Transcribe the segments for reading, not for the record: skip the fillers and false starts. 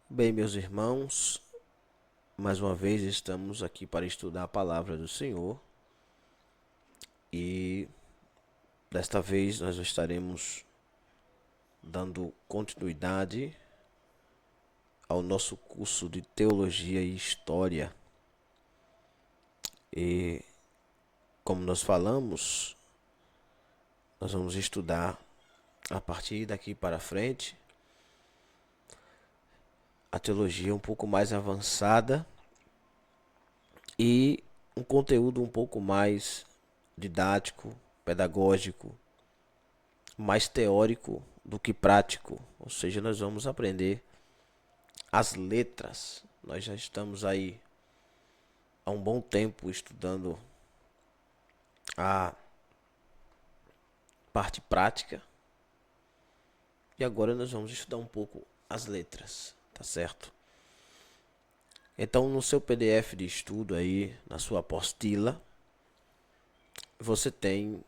Bem, meus irmãos, mais uma vez estamos aqui para estudar a palavra do Senhor e desta vez nós estaremos dando continuidade ao nosso curso de Teologia e História. E como nós falamos, nós vamos estudar a partir daqui para frente a teologia um pouco mais avançada e um conteúdo um pouco mais didático, pedagógico, mais teórico do que prático. Ou seja, nós vamos aprender as letras. Nós já estamos aí há um bom tempo estudando a parte prática e agora nós vamos estudar um pouco as letras, tá certo? Então, no seu PDF de estudo aí, na sua apostila, você tem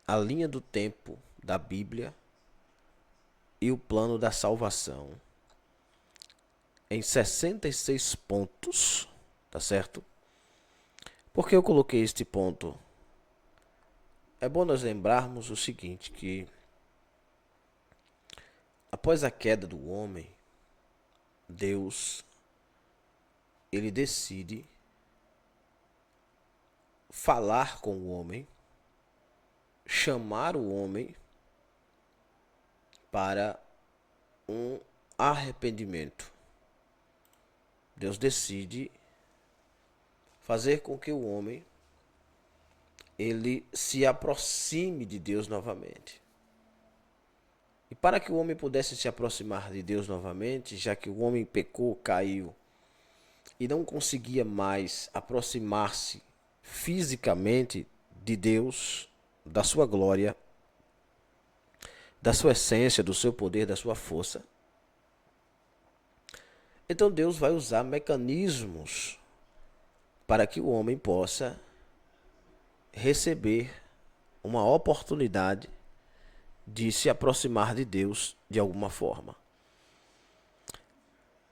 a linha do tempo da Bíblia e o plano da salvação em 66 pontos, tá certo? Por que eu coloquei este ponto? É bom nós lembrarmos o seguinte, que após a queda do homem, Deus, ele decide falar com o homem, chamar o homem para um arrependimento. Deus decide fazer com que o homem ele se aproxime de Deus novamente. E para que o homem pudesse se aproximar de Deus novamente, já que o homem pecou, caiu e não conseguia mais aproximar-se fisicamente de Deus, da sua glória, da sua essência, do seu poder, da sua força. Então Deus vai usar mecanismos para que o homem possa receber uma oportunidade de se aproximar de Deus de alguma forma.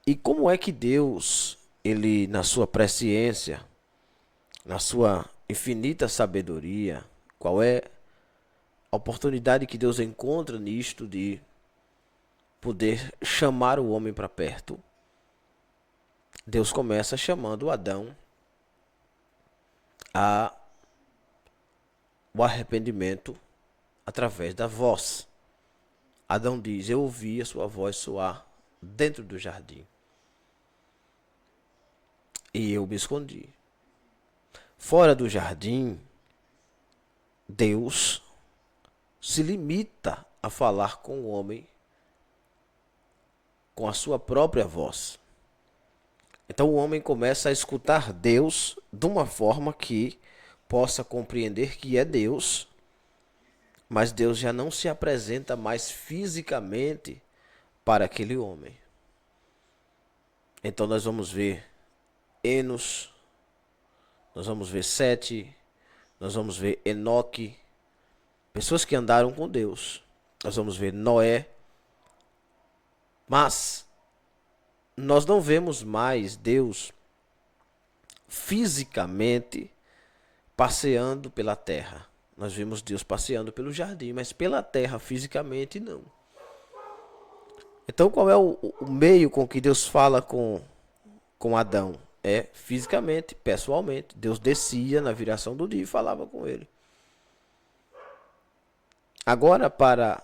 E como é que Deus, ele na sua presciência, na sua infinita sabedoria, qual é a oportunidade que Deus encontra nisto de poder chamar o homem para perto? Deus começa chamando Adão a o arrependimento através da voz. Adão diz: eu ouvi a sua voz soar dentro do jardim e eu me escondi. Fora do jardim, Deus se limita a falar com o homem com a sua própria voz. Então o homem começa a escutar Deus de uma forma que possa compreender que é Deus, mas Deus já não se apresenta mais fisicamente para aquele homem. Então nós vamos ver Enos, nós vamos ver Sete, nós vamos ver Enoque, pessoas que andaram com Deus. Nós vamos ver Noé, mas nós não vemos mais Deus fisicamente passeando pela terra. Nós vemos Deus passeando pelo jardim, mas pela terra fisicamente não. Então qual é o meio com que Deus fala com Adão? É fisicamente, pessoalmente. Deus descia na viração do dia e falava com ele. Agora para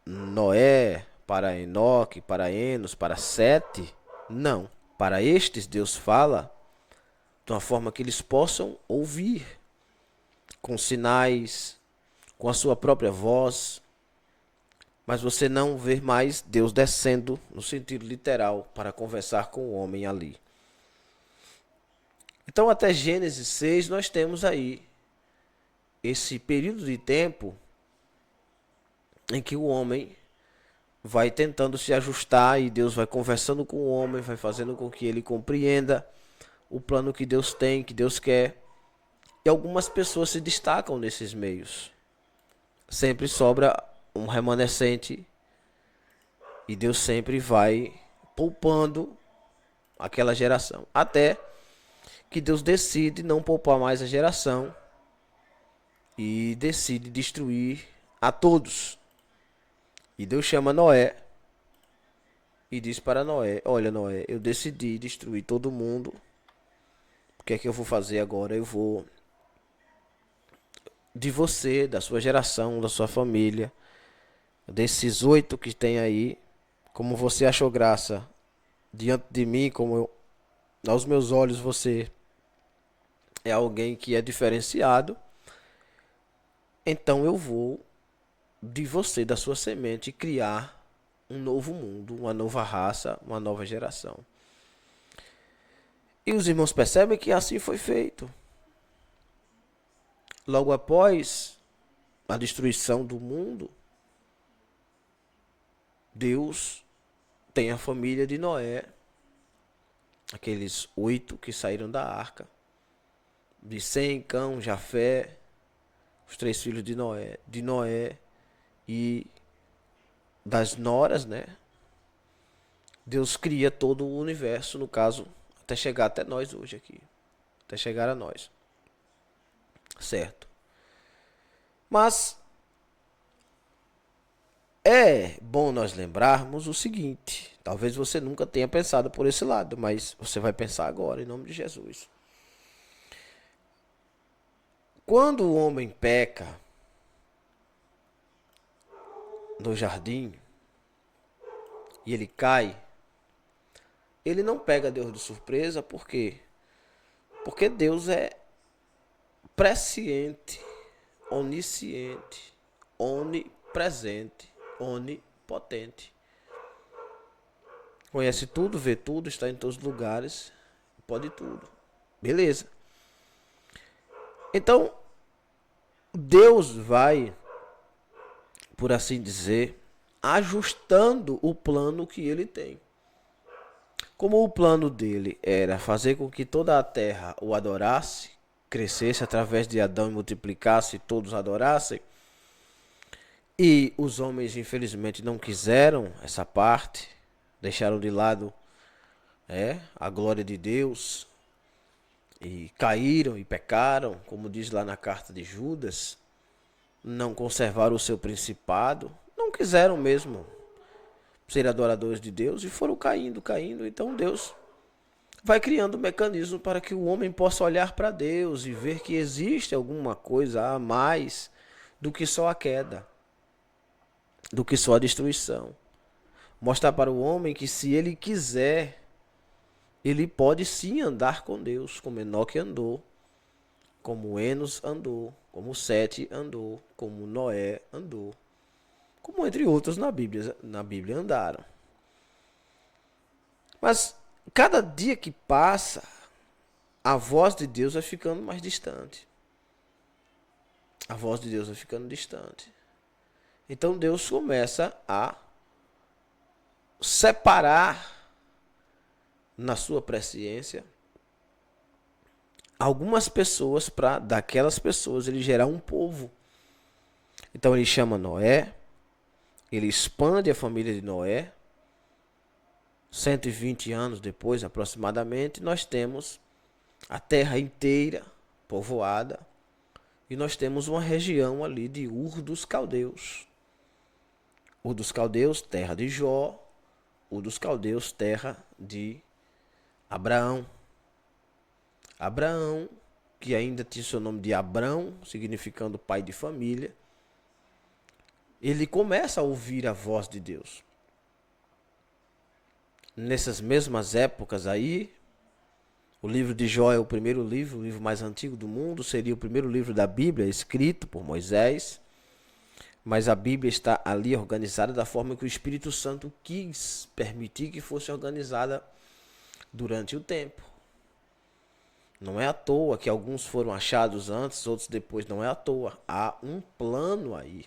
Noé, para Enoque, para Enos, para Sete, não. Para estes Deus fala de uma forma que eles possam ouvir, com sinais, com a sua própria voz. Mas você não vê mais Deus descendo no sentido literal para conversar com o homem ali. Então até Gênesis 6 nós temos aí esse período de tempo em que o homem vai tentando se ajustar e Deus vai conversando com o homem, vai fazendo com que ele compreenda o plano que Deus tem, que Deus quer. E algumas pessoas se destacam nesses meios. Sempre sobra um remanescente E Deus sempre vai poupando aquela geração. Até que Deus decide não poupar mais a geração e decide destruir a todos. E Deus chama Noé e diz para Noé: olha, Noé, eu decidi destruir todo mundo. O que é que eu vou fazer agora? Eu vou de você, da sua geração, da sua família, desses 8 que tem aí, como você achou graça diante de mim, como eu, aos meus olhos você é alguém que é diferenciado, então eu vou de você, da sua semente, criar um novo mundo, uma nova raça, uma nova geração. E os irmãos percebem que assim foi feito. Logo após a destruição do mundo, Deus tem a família de Noé, aqueles 8 que saíram da arca, de Sem, Cão, Jafé, os 3 filhos de Noé e das noras, né? Deus cria todo o universo, no caso, até chegar até nós hoje aqui, até chegar a nós, certo? Mas é bom nós lembrarmos o seguinte, talvez você nunca tenha pensado por esse lado, mas você vai pensar agora, em nome de Jesus. Quando o homem peca no jardim e ele cai, ele não pega Deus de surpresa, por quê? Porque Deus é presciente, onisciente, onipresente, onipotente. Conhece tudo, vê tudo, está em todos os lugares, pode tudo. Beleza. Então, Deus vai, por assim dizer, ajustando o plano que ele tem. Como o plano dele era fazer com que toda a terra o adorasse, crescesse através de Adão e multiplicasse e todos adorassem, e os homens infelizmente não quiseram essa parte, deixaram de lado a glória de Deus e caíram e pecaram, como diz lá na carta de Judas, não conservaram o seu principado, não quiseram mesmo ser adoradores de Deus e foram caindo. Então Deus vai criando um mecanismo para que o homem possa olhar para Deus e ver que existe alguma coisa a mais do que só a queda, do que só a destruição. Mostrar para o homem que se ele quiser, ele pode sim andar com Deus, como Enoque andou, como Enos andou, como Sete andou, como Noé andou, como entre outros na Bíblia andaram. Mas cada dia que passa, a voz de Deus vai ficando mais distante. A voz de Deus vai ficando distante. Então Deus começa a separar na sua presciência algumas pessoas para daquelas pessoas ele gerar um povo. Então ele chama Noé, ele expande a família de Noé. 120 anos depois, aproximadamente, nós temos a terra inteira povoada e nós temos uma região ali de Ur dos Caldeus. Ur dos Caldeus, terra de Jó. Ur dos Caldeus, terra de Abraão. Abraão, que ainda tinha seu nome de Abrão, significando pai de família, ele começa a ouvir a voz de Deus. Nessas mesmas épocas aí, o livro de Jó é o primeiro livro, o livro mais antigo do mundo, seria o primeiro livro da Bíblia, escrito por Moisés, mas a Bíblia está ali organizada da forma que o Espírito Santo quis permitir que fosse organizada durante o tempo. Não é à toa que alguns foram achados antes, outros depois, não é à toa. Há um plano aí.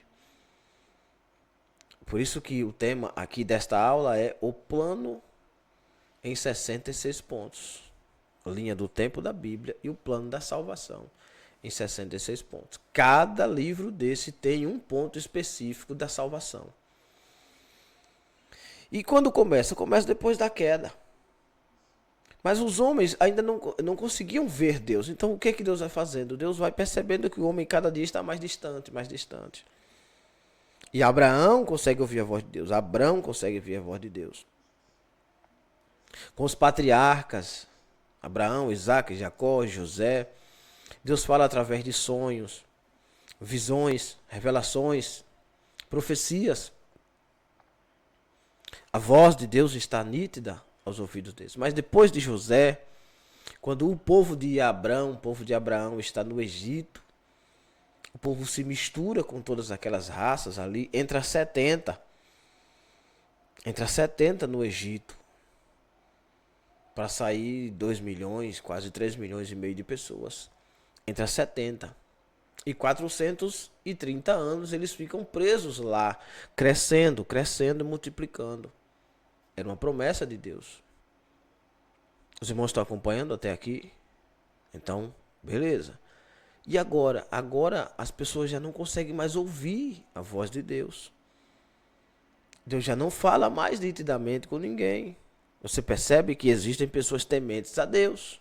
Por isso que o tema aqui desta aula é o plano em 66 pontos. A linha do tempo da Bíblia e o plano da salvação em 66 pontos. Cada livro desse tem um ponto específico da salvação. E quando começa? Começa depois da queda. Mas os homens ainda não conseguiam ver Deus. Então o que é que Deus vai fazendo? Deus vai percebendo que o homem cada dia está mais distante, mais distante. E Abraão consegue ouvir a voz de Deus. Abrão consegue ouvir a voz de Deus. Com os patriarcas, Abraão, Isaac, Jacó, José, Deus fala através de sonhos, visões, revelações, profecias. A voz de Deus está nítida aos ouvidos deles. Mas depois de José, quando o povo de Abrão, o povo de Abraão está no Egito, o povo se mistura com todas aquelas raças ali, entra 70 no Egito, para sair 2 milhões, quase 3 milhões e meio de pessoas. Entra 70. E 430 anos eles ficam presos lá, crescendo, crescendo e multiplicando. Era uma promessa de Deus. Os irmãos estão acompanhando até aqui? Então, beleza. E agora? Agora as pessoas já não conseguem mais ouvir a voz de Deus. Deus já não fala mais nitidamente com ninguém. Você percebe que existem pessoas tementes a Deus.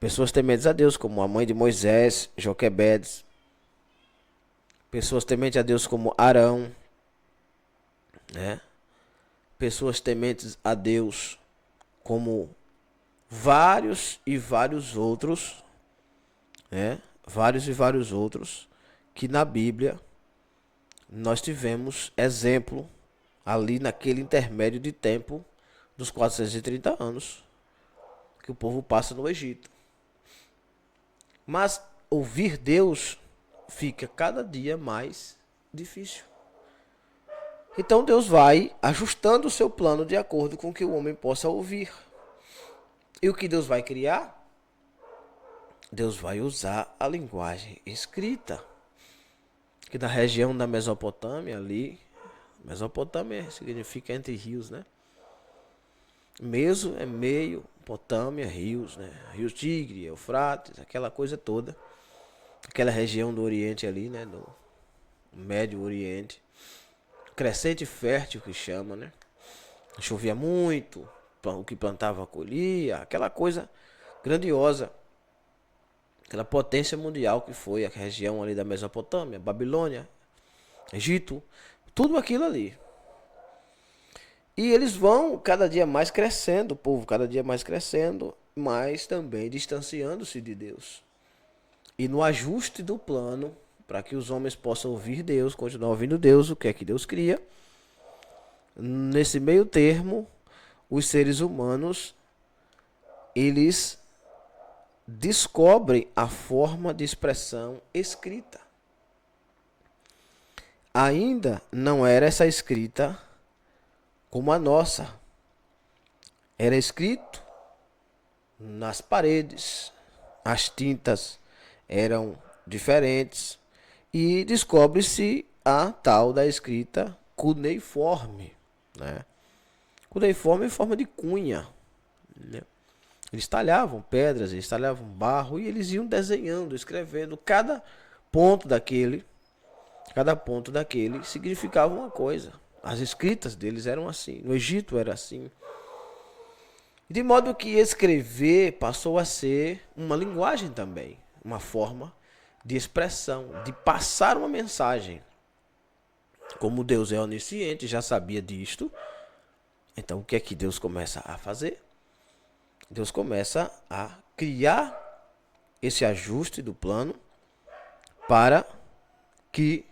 Pessoas tementes a Deus, como a mãe de Moisés, Joquebedes. Pessoas tementes a Deus como Arão. Né? Pessoas tementes a Deus como vários e vários outros. Né? Vários e vários outros que na Bíblia nós tivemos exemplo ali naquele intermédio de tempo dos 430 anos que o povo passa no Egito. Mas ouvir Deus fica cada dia mais difícil. Então Deus vai ajustando o seu plano de acordo com o que o homem possa ouvir. E o que Deus vai criar? Deus vai usar a linguagem escrita. Que na região da Mesopotâmia ali, Mesopotâmia significa entre rios, né? Meso é meio, Potâmia, rios, né? Rio Tigre, Eufrates, aquela coisa toda. Aquela região do Oriente ali, né? Do Médio Oriente. Crescente fértil que chama, né? Chovia muito, o que plantava colhia, aquela coisa grandiosa. Aquela potência mundial que foi a região ali da Mesopotâmia, Babilônia, Egito, tudo aquilo ali. E eles vão cada dia mais crescendo, o povo cada dia mais crescendo, mas também distanciando-se de Deus. E no ajuste do plano, para que os homens possam ouvir Deus, continuar ouvindo Deus, o que é que Deus cria, nesse meio termo, os seres humanos, eles descobrem a forma de expressão escrita. Ainda não era essa escrita como a nossa. Era escrito nas paredes. As tintas eram diferentes. E descobre-se a tal da escrita cuneiforme. Né? Cuneiforme em forma de cunha. Né? Eles talhavam pedras, eles talhavam barro e eles iam desenhando, escrevendo. Cada ponto daquele significava uma coisa. As escritas deles eram assim. No Egito era assim. De modo que escrever passou a ser uma linguagem também. Uma forma de expressão, de passar uma mensagem. Como Deus é onisciente, já sabia disto. Então o que é que Deus começa a fazer? Deus começa a criar esse ajuste do plano para que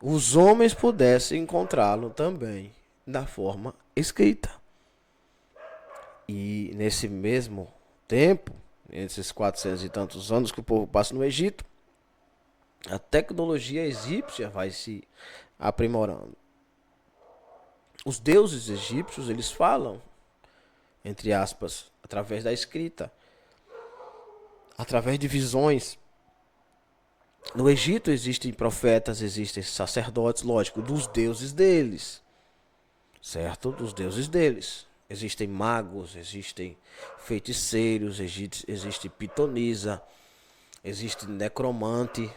os homens pudessem encontrá-lo também da forma escrita. E nesse mesmo tempo, nesses 400 e tantos anos que o povo passa no Egito, a tecnologia egípcia vai se aprimorando. Os deuses egípcios, eles falam, entre aspas, através da escrita, através de visões. No Egito existem profetas, existem sacerdotes, lógico, dos deuses deles, certo? Dos deuses deles. Existem magos, existem feiticeiros, existe pitonisa, existe necromante,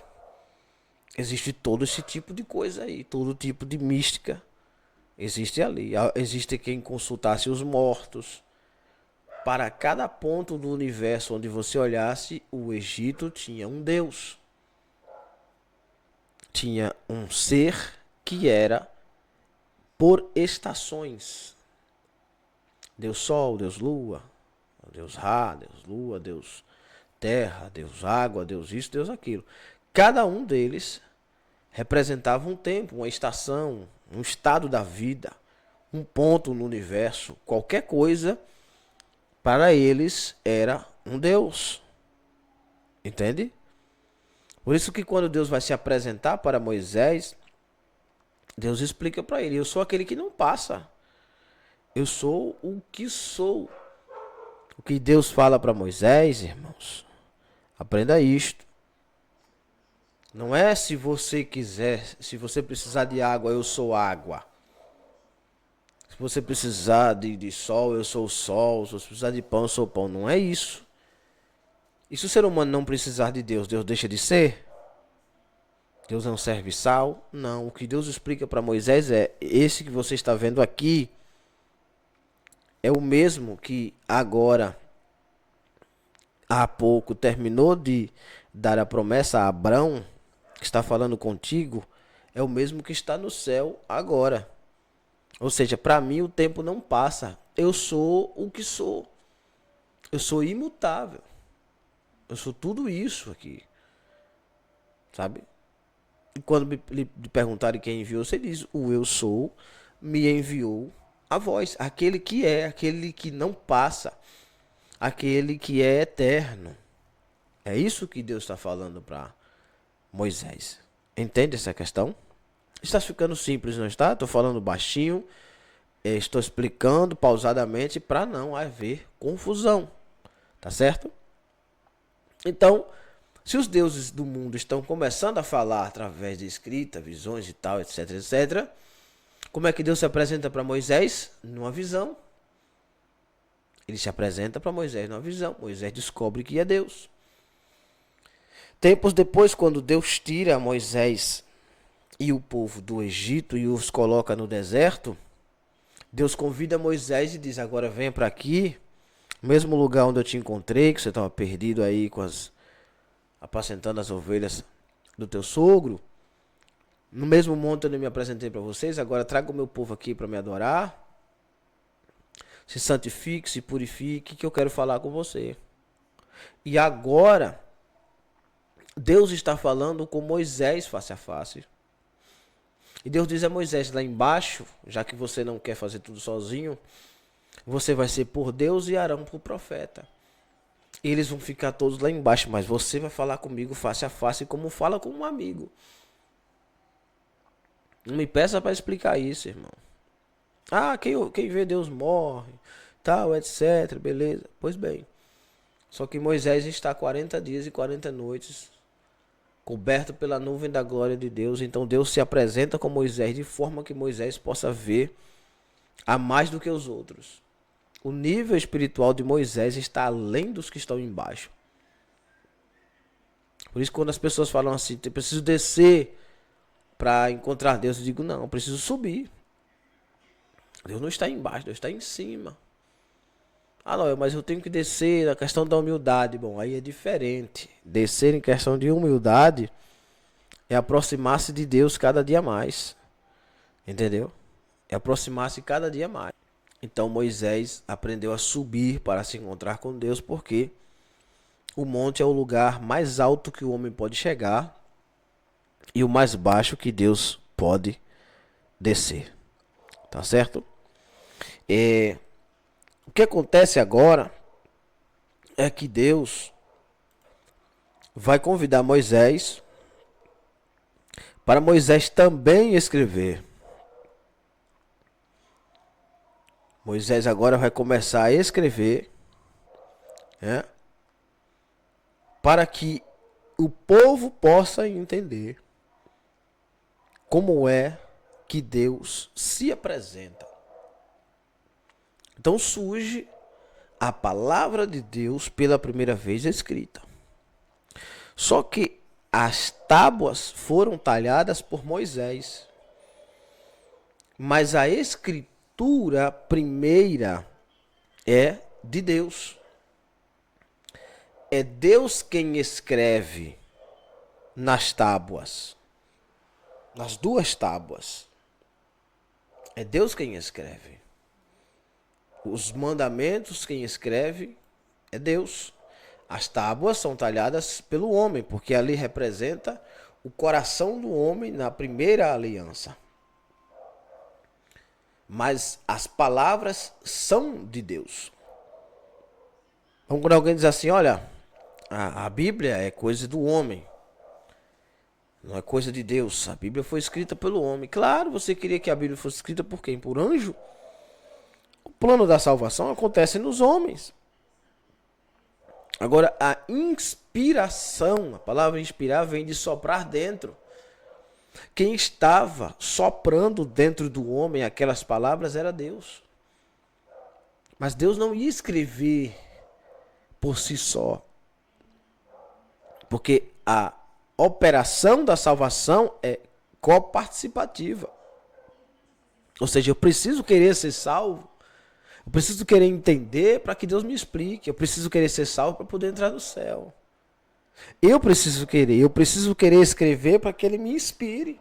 existe todo esse tipo de coisa aí, todo tipo de mística Existe ali. Existe quem consultasse os mortos. Para cada ponto do universo onde você olhasse, o Egito tinha um Deus. Tinha um ser que era por estações. Deus Sol, Deus Lua, Deus Ra, Deus Lua, Deus Terra, Deus Água, Deus isso, Deus aquilo. Cada um deles representava um tempo, uma estação, um estado da vida, um ponto no universo. Qualquer coisa, para eles, era um Deus. Entende? Por isso que quando Deus vai se apresentar para Moisés, Deus explica para ele: eu sou aquele que não passa. Eu sou o que sou. O que Deus fala para Moisés, irmãos, aprenda isto. Não é se você quiser, se você precisar de água, eu sou água. Se você precisar de sol, eu sou o sol. Se você precisar de pão, eu sou o pão. Não é isso. E se o ser humano não precisar de Deus, Deus deixa de ser? Deus é um serviçal? Não. O que Deus explica para Moisés é: esse que você está vendo aqui é o mesmo que agora, há pouco, terminou de dar a promessa a Abrão, que está falando contigo, é o mesmo que está no céu agora. Ou seja, para mim o tempo não passa. Eu sou o que sou. Eu sou imutável. Eu sou tudo isso aqui. Sabe? E quando lhe perguntarem quem enviou, você diz: o eu sou me enviou a voz. Aquele que é, aquele que não passa, aquele que é eterno. É isso que Deus está falando para Moisés. Entende essa questão? Está ficando simples, não está? Estou falando baixinho, estou explicando pausadamente para não haver confusão. Tá certo? Então, se os deuses do mundo estão começando a falar através de escrita, visões e tal, etc, etc, como é que Deus se apresenta para Moisés? Numa visão. Ele se apresenta para Moisés numa visão. Moisés descobre que é Deus. Tempos depois, quando Deus tira Moisés e o povo do Egito e os coloca no deserto, Deus convida Moisés e diz: agora venha para aqui, mesmo lugar onde eu te encontrei, que você estava perdido aí apacentando as ovelhas do teu sogro. No mesmo monte onde eu me apresentei para vocês, agora traga o meu povo aqui para me adorar. Se santifique, se purifique, que eu quero falar com você. E agora, Deus está falando com Moisés face a face. E Deus diz a Moisés: lá embaixo, já que você não quer fazer tudo sozinho, você vai ser por Deus e Arão por profeta. E eles vão ficar todos lá embaixo, mas você vai falar comigo face a face, como fala com um amigo. Não me peça para explicar isso, irmão. Ah, quem vê Deus morre, tal, etc, beleza. Pois bem, só que Moisés está 40 dias e 40 noites coberto pela nuvem da glória de Deus. Então Deus se apresenta com Moisés de forma que Moisés possa ver a mais do que os outros. O nível espiritual de Moisés está além dos que estão embaixo. Por isso, quando as pessoas falam assim: eu preciso descer para encontrar Deus, eu digo: não, eu preciso subir. Deus não está embaixo, Deus está em cima. Ah, não, mas eu tenho que descer na questão da humildade. Bom, aí é diferente. Descer em questão de humildade é aproximar-se de Deus cada dia mais. Entendeu? É aproximar-se cada dia mais. Então Moisés aprendeu a subir para se encontrar com Deus, porque o monte é o lugar mais alto que o homem pode chegar e o mais baixo que Deus pode descer. Tá certo? O que acontece agora é que Deus vai convidar Moisés para Moisés também escrever. Moisés agora vai começar a escrever, né, para que o povo possa entender como é que Deus se apresenta. Então surge a palavra de Deus pela primeira vez escrita. Só que as tábuas foram talhadas por Moisés. Mas a escritura primeira é de Deus. É Deus quem escreve nas tábuas, nas duas tábuas. É Deus quem escreve. Os mandamentos quem escreve é Deus. As tábuas são talhadas pelo homem, porque ali representa o coração do homem na primeira aliança. Mas as palavras são de Deus. Então, quando alguém diz assim, olha, a Bíblia é coisa do homem, não é coisa de Deus. A Bíblia foi escrita pelo homem. Claro, você queria que a Bíblia fosse escrita por quem? Por anjo? O plano da salvação acontece nos homens. Agora, a inspiração, a palavra inspirar vem de soprar dentro. Quem estava soprando dentro do homem aquelas palavras era Deus. Mas Deus não ia escrever por si só. Porque a operação da salvação é coparticipativa. Ou seja, eu preciso querer ser salvo. Eu preciso querer entender para que Deus me explique. Eu preciso querer ser salvo para poder entrar no céu. Eu preciso querer escrever para que Ele me inspire.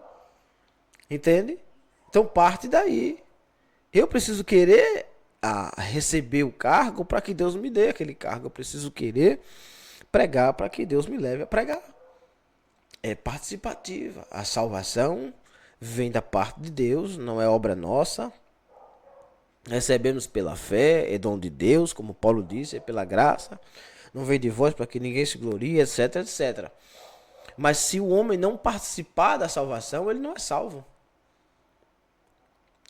Entende? Então parte daí. Eu preciso querer receber o cargo para que Deus me dê aquele cargo. Eu preciso querer pregar para que Deus me leve a pregar. É participativa. A salvação vem da parte de Deus, não é obra nossa. Recebemos pela fé, é dom de Deus, como Paulo disse, é pela graça. Não vem de vós para que ninguém se glorie, etc, etc. Mas se o homem não participar da salvação, ele não é salvo.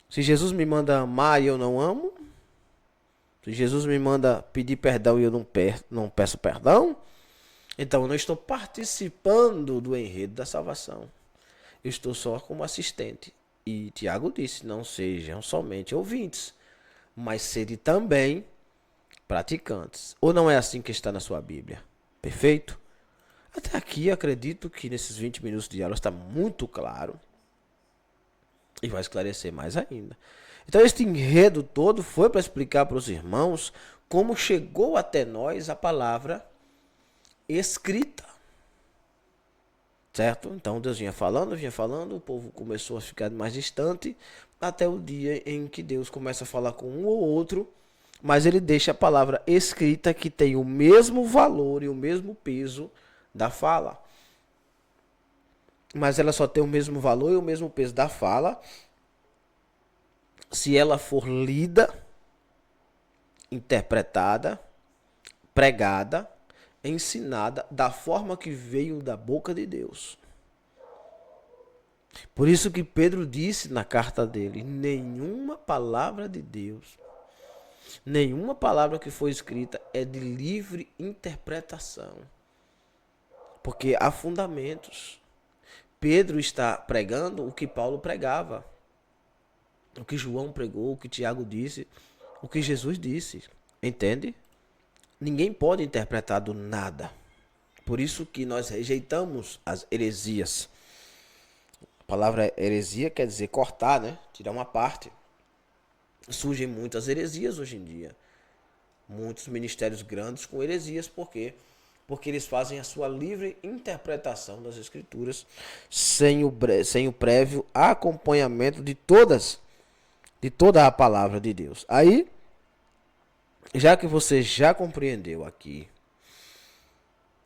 Se Jesus me manda amar e eu não amo, se Jesus me manda pedir perdão e eu não peço perdão, então eu não estou participando do enredo da salvação. Eu estou só como assistente. E Tiago disse, não sejam somente ouvintes, mas sede também praticantes. Ou não é assim que está na sua Bíblia? Perfeito? Até aqui acredito que nesses 20 minutos de aula está muito claro. E vai esclarecer mais ainda. Então este enredo todo foi para explicar para os irmãos como chegou até nós a palavra escrita. Certo? Então Deus vinha falando, o povo começou a ficar mais distante, até o dia em que Deus começa a falar com um ou outro, mas ele deixa a palavra escrita que tem o mesmo valor e o mesmo peso da fala. Mas ela só tem o mesmo valor e o mesmo peso da fala se ela for lida, interpretada, pregada, ensinada da forma que veio da boca de Deus. Por isso que Pedro disse na carta dele, nenhuma palavra de Deus, nenhuma palavra que foi escrita é de livre interpretação. Porque há fundamentos. Pedro está pregando o que Paulo pregava, o que João pregou, o que Tiago disse, o que Jesus disse. Entende? Ninguém pode interpretar do nada. Por isso que nós rejeitamos as heresias. A palavra heresia quer dizer cortar, né? Tirar uma parte. Surgem muitas heresias hoje em dia. Muitos ministérios grandes com heresias. Por quê? Porque eles fazem a sua livre interpretação das escrituras sem o prévio acompanhamento de toda a palavra de Deus. Aí, já que você já compreendeu aqui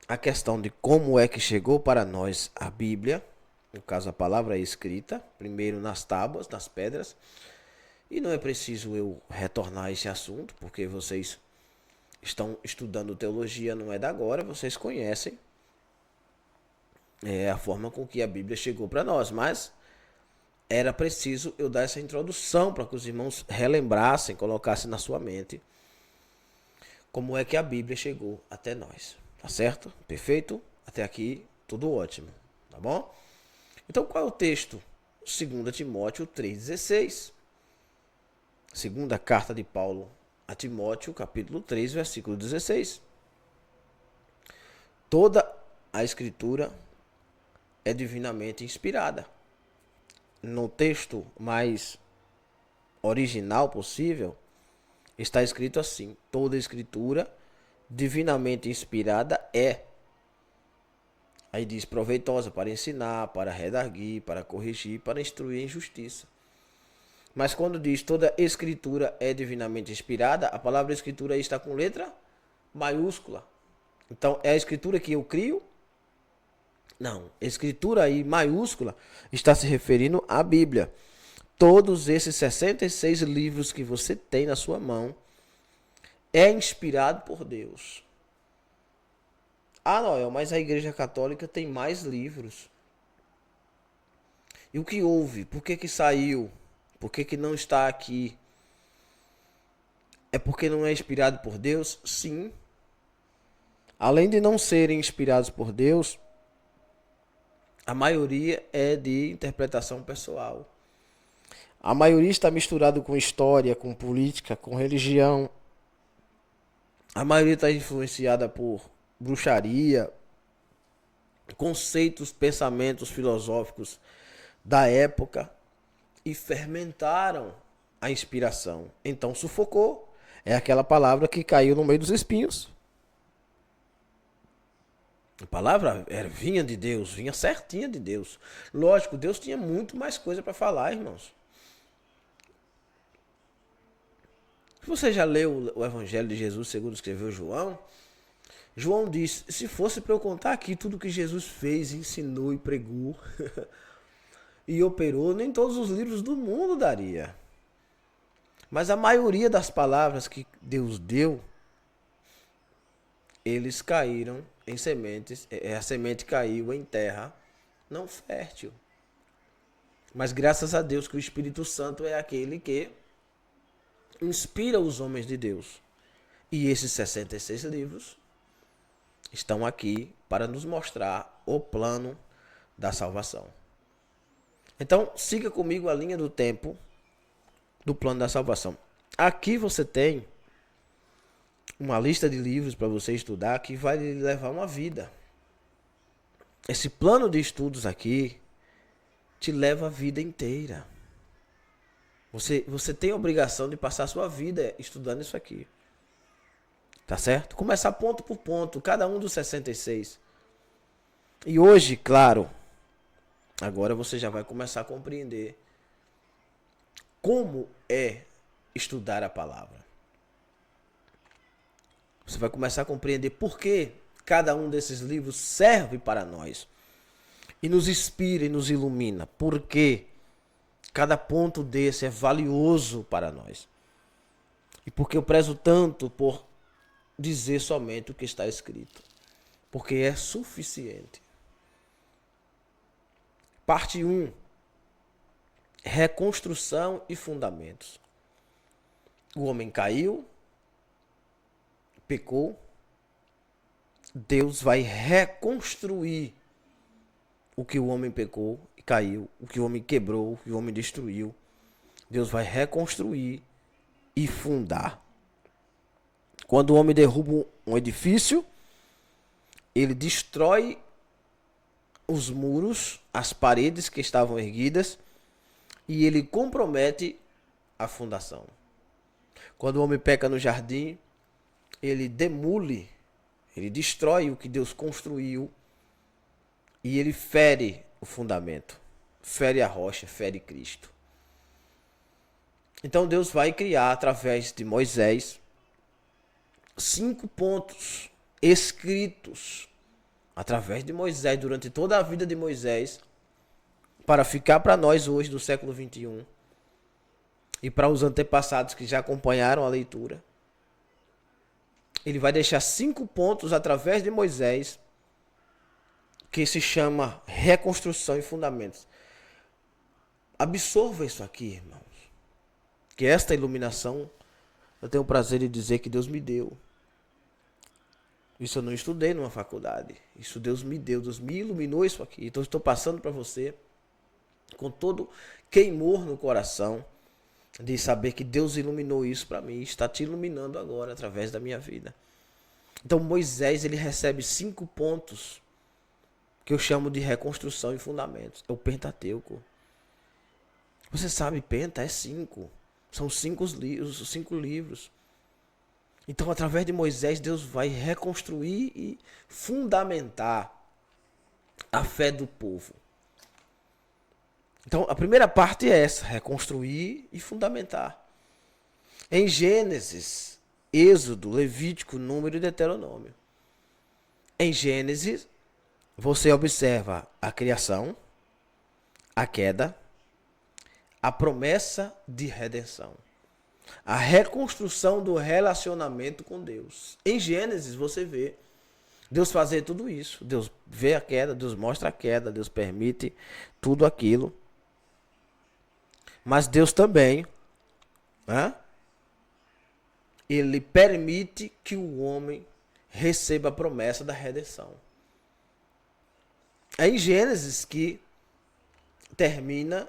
a questão de como é que chegou para nós a Bíblia, no caso a palavra escrita, primeiro nas tábuas, nas pedras, e não é preciso eu retornar a esse assunto, porque vocês estão estudando teologia, não é da agora, vocês conhecem a forma com que a Bíblia chegou para nós, mas era preciso eu dar essa introdução para que os irmãos relembrassem, colocassem na sua mente como é que a Bíblia chegou até nós. Tá certo? Perfeito? Até aqui, tudo ótimo. Tá bom? Então, qual é o texto? 2 Timóteo 3,16. Segunda carta de Paulo a Timóteo, capítulo 3, versículo 16. Toda a Escritura é divinamente inspirada. No texto mais original possível, está escrito assim: toda escritura divinamente inspirada é. Aí diz proveitosa para ensinar, para redarguir, para corrigir, para instruir em justiça. Mas quando diz toda escritura é divinamente inspirada, a palavra escritura aí está com letra maiúscula. Então é a escritura que eu crio? Não, escritura aí maiúscula está se referindo à Bíblia. Todos esses 66 livros que você tem na sua mão é inspirado por Deus. Ah, Noel, mas a Igreja Católica tem mais livros. E o que houve? Por que que saiu? Por que que não está aqui? É porque não é inspirado por Deus? Sim. Além de não serem inspirados por Deus, a maioria é de interpretação pessoal. A maioria está misturado com história, com política, com religião. A maioria está influenciada por bruxaria, conceitos, pensamentos filosóficos da época e fermentaram a inspiração. Então sufocou. É aquela palavra que caiu no meio dos espinhos. A palavra vinha de Deus, vinha certinha de Deus. Lógico, Deus tinha muito mais coisa para falar, irmãos. Você já leu o Evangelho de Jesus segundo escreveu João? João diz, se fosse para eu contar aqui tudo que Jesus fez, ensinou e pregou e operou, nem todos os livros do mundo daria. Mas a maioria das palavras que Deus deu, eles caíram em sementes, a semente caiu em terra não fértil. Mas graças a Deus que o Espírito Santo é aquele que inspira os homens de Deus. E esses 66 livros estão aqui para nos mostrar o plano da salvação. Então, siga comigo a linha do tempo do plano da salvação. Aqui você tem uma lista de livros para você estudar que vai lhe levar uma vida. Esse plano de estudos aqui te leva a vida inteira. Você tem a obrigação de passar a sua vida estudando isso aqui. Tá certo? Começar ponto por ponto, cada um dos 66. E hoje, claro, agora você já vai começar a compreender como é estudar a palavra. Você vai começar a compreender por que cada um desses livros serve para nós. E nos inspira e nos ilumina. Por que cada ponto desse é valioso para nós. E porque eu prezo tanto por dizer somente o que está escrito. Porque é suficiente. Parte 1. Reconstrução e fundamentos. O homem caiu, pecou, Deus vai reconstruir o que o homem pecou e caiu, o que o homem quebrou, o que o homem destruiu. Deus vai reconstruir e fundar. Quando o homem derruba um edifício, ele destrói os muros, as paredes que estavam erguidas e ele compromete a fundação. Quando o homem peca no jardim, ele demole, ele destrói o que Deus construiu e ele fere o fundamento, fere a rocha, fere Cristo. Então Deus vai criar através de Moisés 5 pontos escritos através de Moisés durante toda a vida de Moisés para ficar para nós hoje do século 21 e para os antepassados que já acompanharam a leitura. Ele vai deixar 5 pontos através de Moisés que se chama reconstrução e fundamentos. Absorva isso aqui, irmãos. Que esta iluminação eu tenho o prazer de dizer que Deus me deu. Isso eu não estudei numa faculdade. Isso Deus me deu, Deus me iluminou isso aqui. Então eu estou passando para você com todo queimor no coração de saber que Deus iluminou isso para mim, está te iluminando agora através da minha vida. Então Moisés, ele recebe 5 pontos que eu chamo de reconstrução e fundamentos. É o Pentateuco. Você sabe, Penta é 5. São os 5 livros. Então, através de Moisés, Deus vai reconstruir e fundamentar a fé do povo. Então, a primeira parte é essa, reconstruir e fundamentar. Em Gênesis, Êxodo, Levítico, Número e Deuteronômio. Em Gênesis, você observa a criação, a queda, a promessa de redenção, a reconstrução do relacionamento com Deus. Em Gênesis, você vê Deus fazer tudo isso. Deus vê a queda, Deus mostra a queda, Deus permite tudo aquilo. Mas Deus também, Ele permite que o homem receba a promessa da redenção. É em Gênesis que termina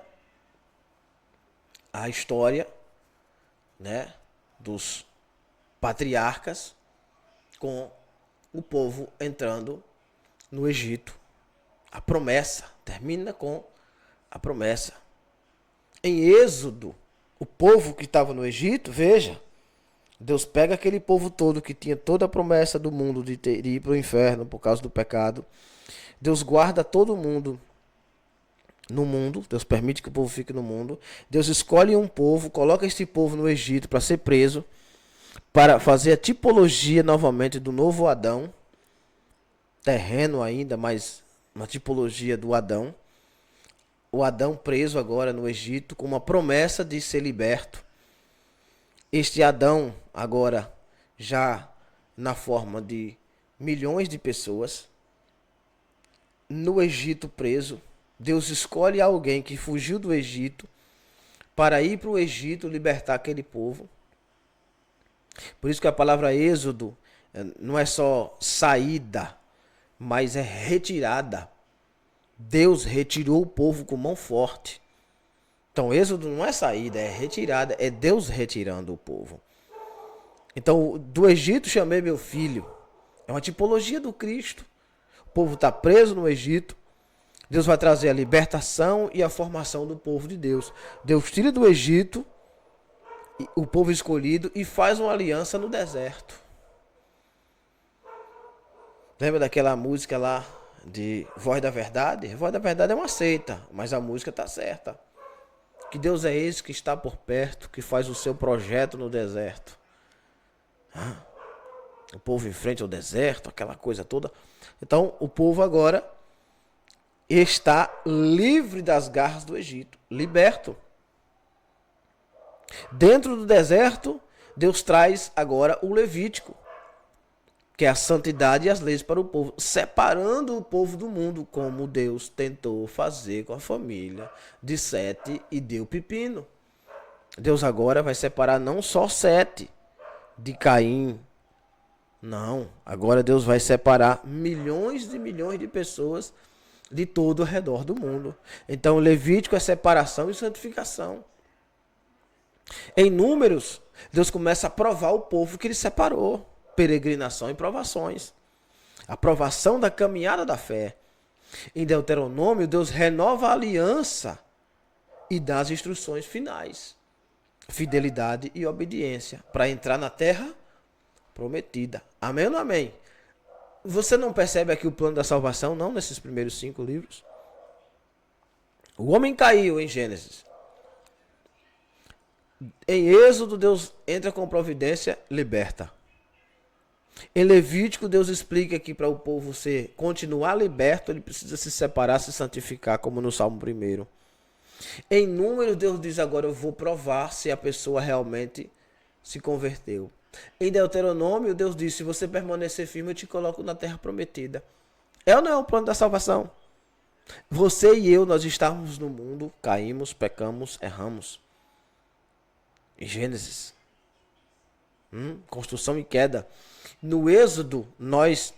a história, dos patriarcas com o povo entrando no Egito. A promessa termina com a promessa. Em Êxodo, o povo que estava no Egito, veja, Deus pega aquele povo todo que tinha toda a promessa do mundo de ir para o inferno por causa do pecado. Deus guarda todo mundo no mundo. Deus permite que o povo fique no mundo. Deus escolhe um povo, coloca esse povo no Egito para ser preso, para fazer a tipologia novamente do novo Adão, terreno ainda, mas uma tipologia do Adão. O Adão preso agora no Egito com uma promessa de ser liberto. Este Adão agora já na forma de milhões de pessoas no Egito preso. Deus escolhe alguém que fugiu do Egito para ir para o Egito libertar aquele povo. Por isso que a palavra êxodo não é só saída, mas é retirada. Deus retirou o povo com mão forte. Então, êxodo não é saída, é retirada. É Deus retirando o povo. Então, do Egito chamei meu filho. É uma tipologia do Cristo. O povo está preso no Egito. Deus vai trazer a libertação e a formação do povo de Deus. Deus tira do Egito o povo escolhido e faz uma aliança no deserto. Lembra daquela música lá de Voz da Verdade? Voz da Verdade é uma seita, mas a música está certa. Que Deus é esse que está por perto, que faz o seu projeto no deserto. O povo em frente ao deserto, aquela coisa toda. Então, o povo agora está livre das garras do Egito, liberto. Dentro do deserto, Deus traz agora o Levítico, que é a santidade e as leis para o povo, separando o povo do mundo, como Deus tentou fazer com a família de Sete e deu pepino. Deus agora vai separar não só Sete de Caim. Não, agora Deus vai separar milhões de pessoas de todo o redor do mundo. Então, Levítico é separação e santificação. Em Números, Deus começa a provar o povo que ele separou. Peregrinação e provações. A provação da caminhada da fé. Em Deuteronômio, Deus renova a aliança e dá as instruções finais. Fidelidade e obediência para entrar na terra prometida. Amém ou não amém? Você não percebe aqui o plano da salvação, não, nesses primeiros 5 livros? O homem caiu em Gênesis. Em Êxodo, Deus entra com providência, liberta. Em Levítico, Deus explica que para o povo continuar liberto, ele precisa se separar, se santificar, como no Salmo 1. Em Números, Deus diz agora, eu vou provar se a pessoa realmente se converteu. Em Deuteronômio, Deus diz, se você permanecer firme, eu te coloco na terra prometida. É ou não é o plano da salvação? Você e eu, nós estávamos no mundo, caímos, pecamos, erramos. Em Gênesis. Construção e queda. No Êxodo, nós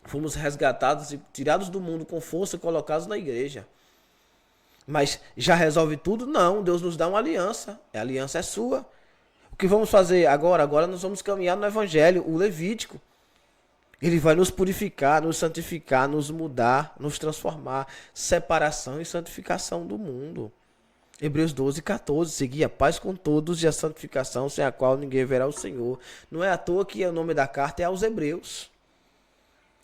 fomos resgatados e tirados do mundo com força e colocados na igreja. Mas já resolve tudo? Não, Deus nos dá uma aliança. A aliança é sua. O que vamos fazer agora? Agora nós vamos caminhar no Evangelho, o Levítico. Ele vai nos purificar, nos santificar, nos mudar, nos transformar. Separação e santificação do mundo. Hebreus 12:14, seguir a paz com todos e a santificação, sem a qual ninguém verá o Senhor. Não é à toa que o nome da carta é aos Hebreus.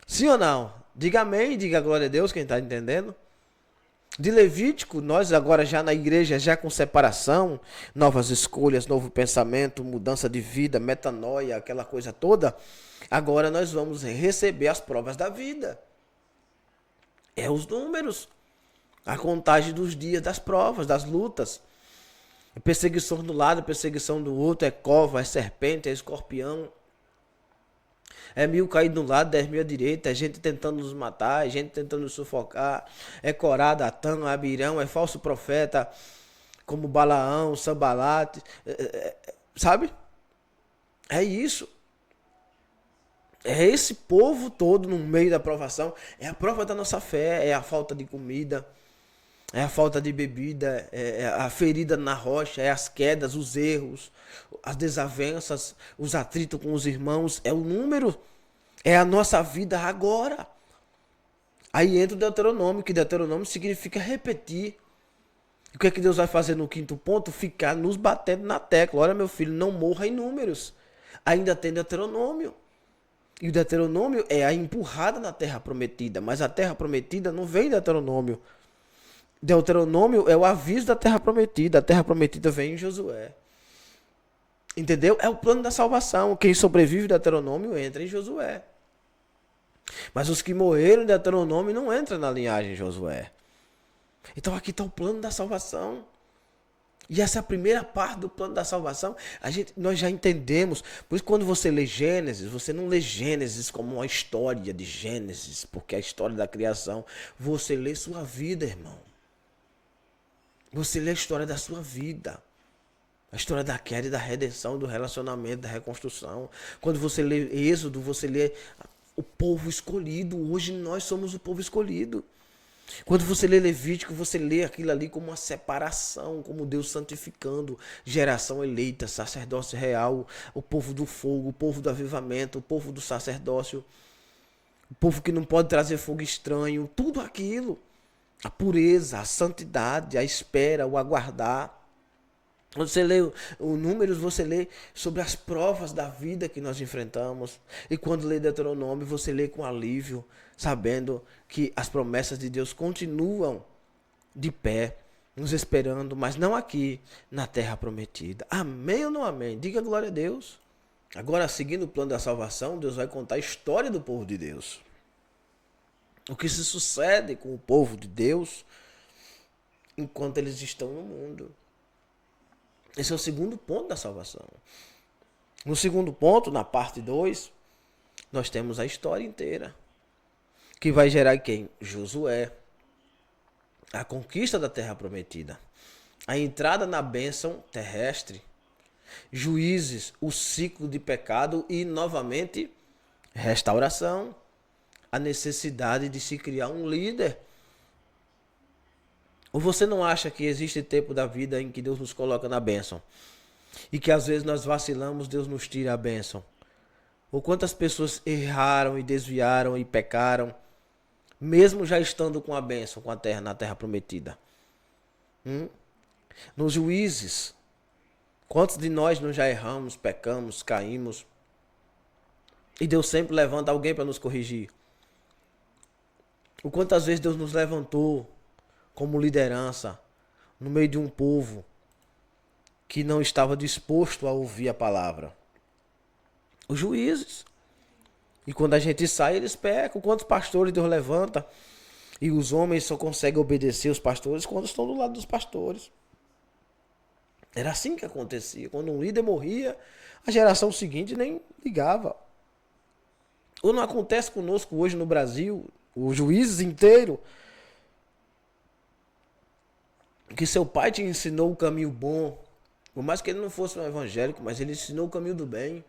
Sim ou não? Diga amém, diga glória a Deus, quem está entendendo. De Levítico, nós agora já na igreja, já com separação, novas escolhas, novo pensamento, mudança de vida, metanoia, aquela coisa toda. Agora nós vamos receber as provas da vida. É os números. A contagem dos dias das provas, das lutas. Perseguição do lado, perseguição do outro, é cova, é serpente, é escorpião. É 1000 caídos de um lado, 10.000 à direita, é gente tentando nos matar, é gente tentando nos sufocar. É Corá, Datã, Abirão, é falso profeta, como Balaão, Sambalate, sabe? É isso. É esse povo todo no meio da provação. É a prova da nossa fé, é a falta de comida. É a falta de bebida, é a ferida na rocha, é as quedas, os erros, as desavenças, os atritos com os irmãos. É o número, é a nossa vida agora. Aí entra o Deuteronômio, que Deuteronômio significa repetir. O que é que Deus vai fazer no quinto ponto? Ficar nos batendo na tecla. Olha, meu filho, não morra em números. Ainda tem Deuteronômio. E o Deuteronômio é a empurrada na terra prometida. Mas a terra prometida não vem Deuteronômio. Deuteronômio é o aviso da terra prometida. A terra prometida vem em Josué. Entendeu? É o plano da salvação. Quem sobrevive do Deuteronômio entra em Josué. Mas os que morreram em Deuteronômio não entram na linhagem de Josué. Então aqui está o plano da salvação. E essa é a primeira parte do plano da salvação. Nós já entendemos. Por isso, quando você lê Gênesis, você não lê Gênesis como uma história de Gênesis, porque é a história da criação. Você lê sua vida, irmão. Você lê a história da sua vida. A história da queda e da redenção, do relacionamento, da reconstrução. Quando você lê Êxodo, você lê o povo escolhido. Hoje nós somos o povo escolhido. Quando você lê Levítico, você lê aquilo ali como uma separação, como Deus santificando, geração eleita, sacerdócio real, o povo do fogo, o povo do avivamento, o povo do sacerdócio, o povo que não pode trazer fogo estranho, tudo aquilo. A pureza, a santidade, a espera, o aguardar. Quando você lê o Números, você lê sobre as provas da vida que nós enfrentamos. E quando lê Deuteronômio, você lê com alívio, sabendo que as promessas de Deus continuam de pé, nos esperando, mas não aqui, na terra prometida. Amém ou não amém? Diga glória a Deus. Agora, seguindo o plano da salvação, Deus vai contar a história do povo de Deus. O que se sucede com o povo de Deus enquanto eles estão no mundo. Esse é o segundo ponto da salvação. No segundo ponto, na parte 2, nós temos a história inteira. Que vai gerar quem? Josué. A conquista da terra prometida. A entrada na bênção terrestre. Juízes, o ciclo de pecado e, novamente, restauração. A necessidade de se criar um líder. Ou você não acha que existe tempo da vida em que Deus nos coloca na bênção? E que às vezes nós vacilamos, Deus nos tira a bênção? Ou quantas pessoas erraram e desviaram e pecaram, mesmo já estando com a bênção, com a terra, na terra prometida? Nos Juízes, quantos de nós não já erramos, pecamos, caímos? E Deus sempre levanta alguém para nos corrigir. O quantas vezes Deus nos levantou como liderança no meio de um povo que não estava disposto a ouvir a palavra. Os juízes. E quando a gente sai, eles pecam. Quantos pastores Deus levanta? E os homens só conseguem obedecer os pastores quando estão do lado dos pastores. Era assim que acontecia. Quando um líder morria, a geração seguinte nem ligava. Ou não acontece conosco hoje no Brasil, os juízes inteiros, que seu pai te ensinou o caminho bom, por mais que ele não fosse um evangélico, mas ele ensinou o caminho do bem.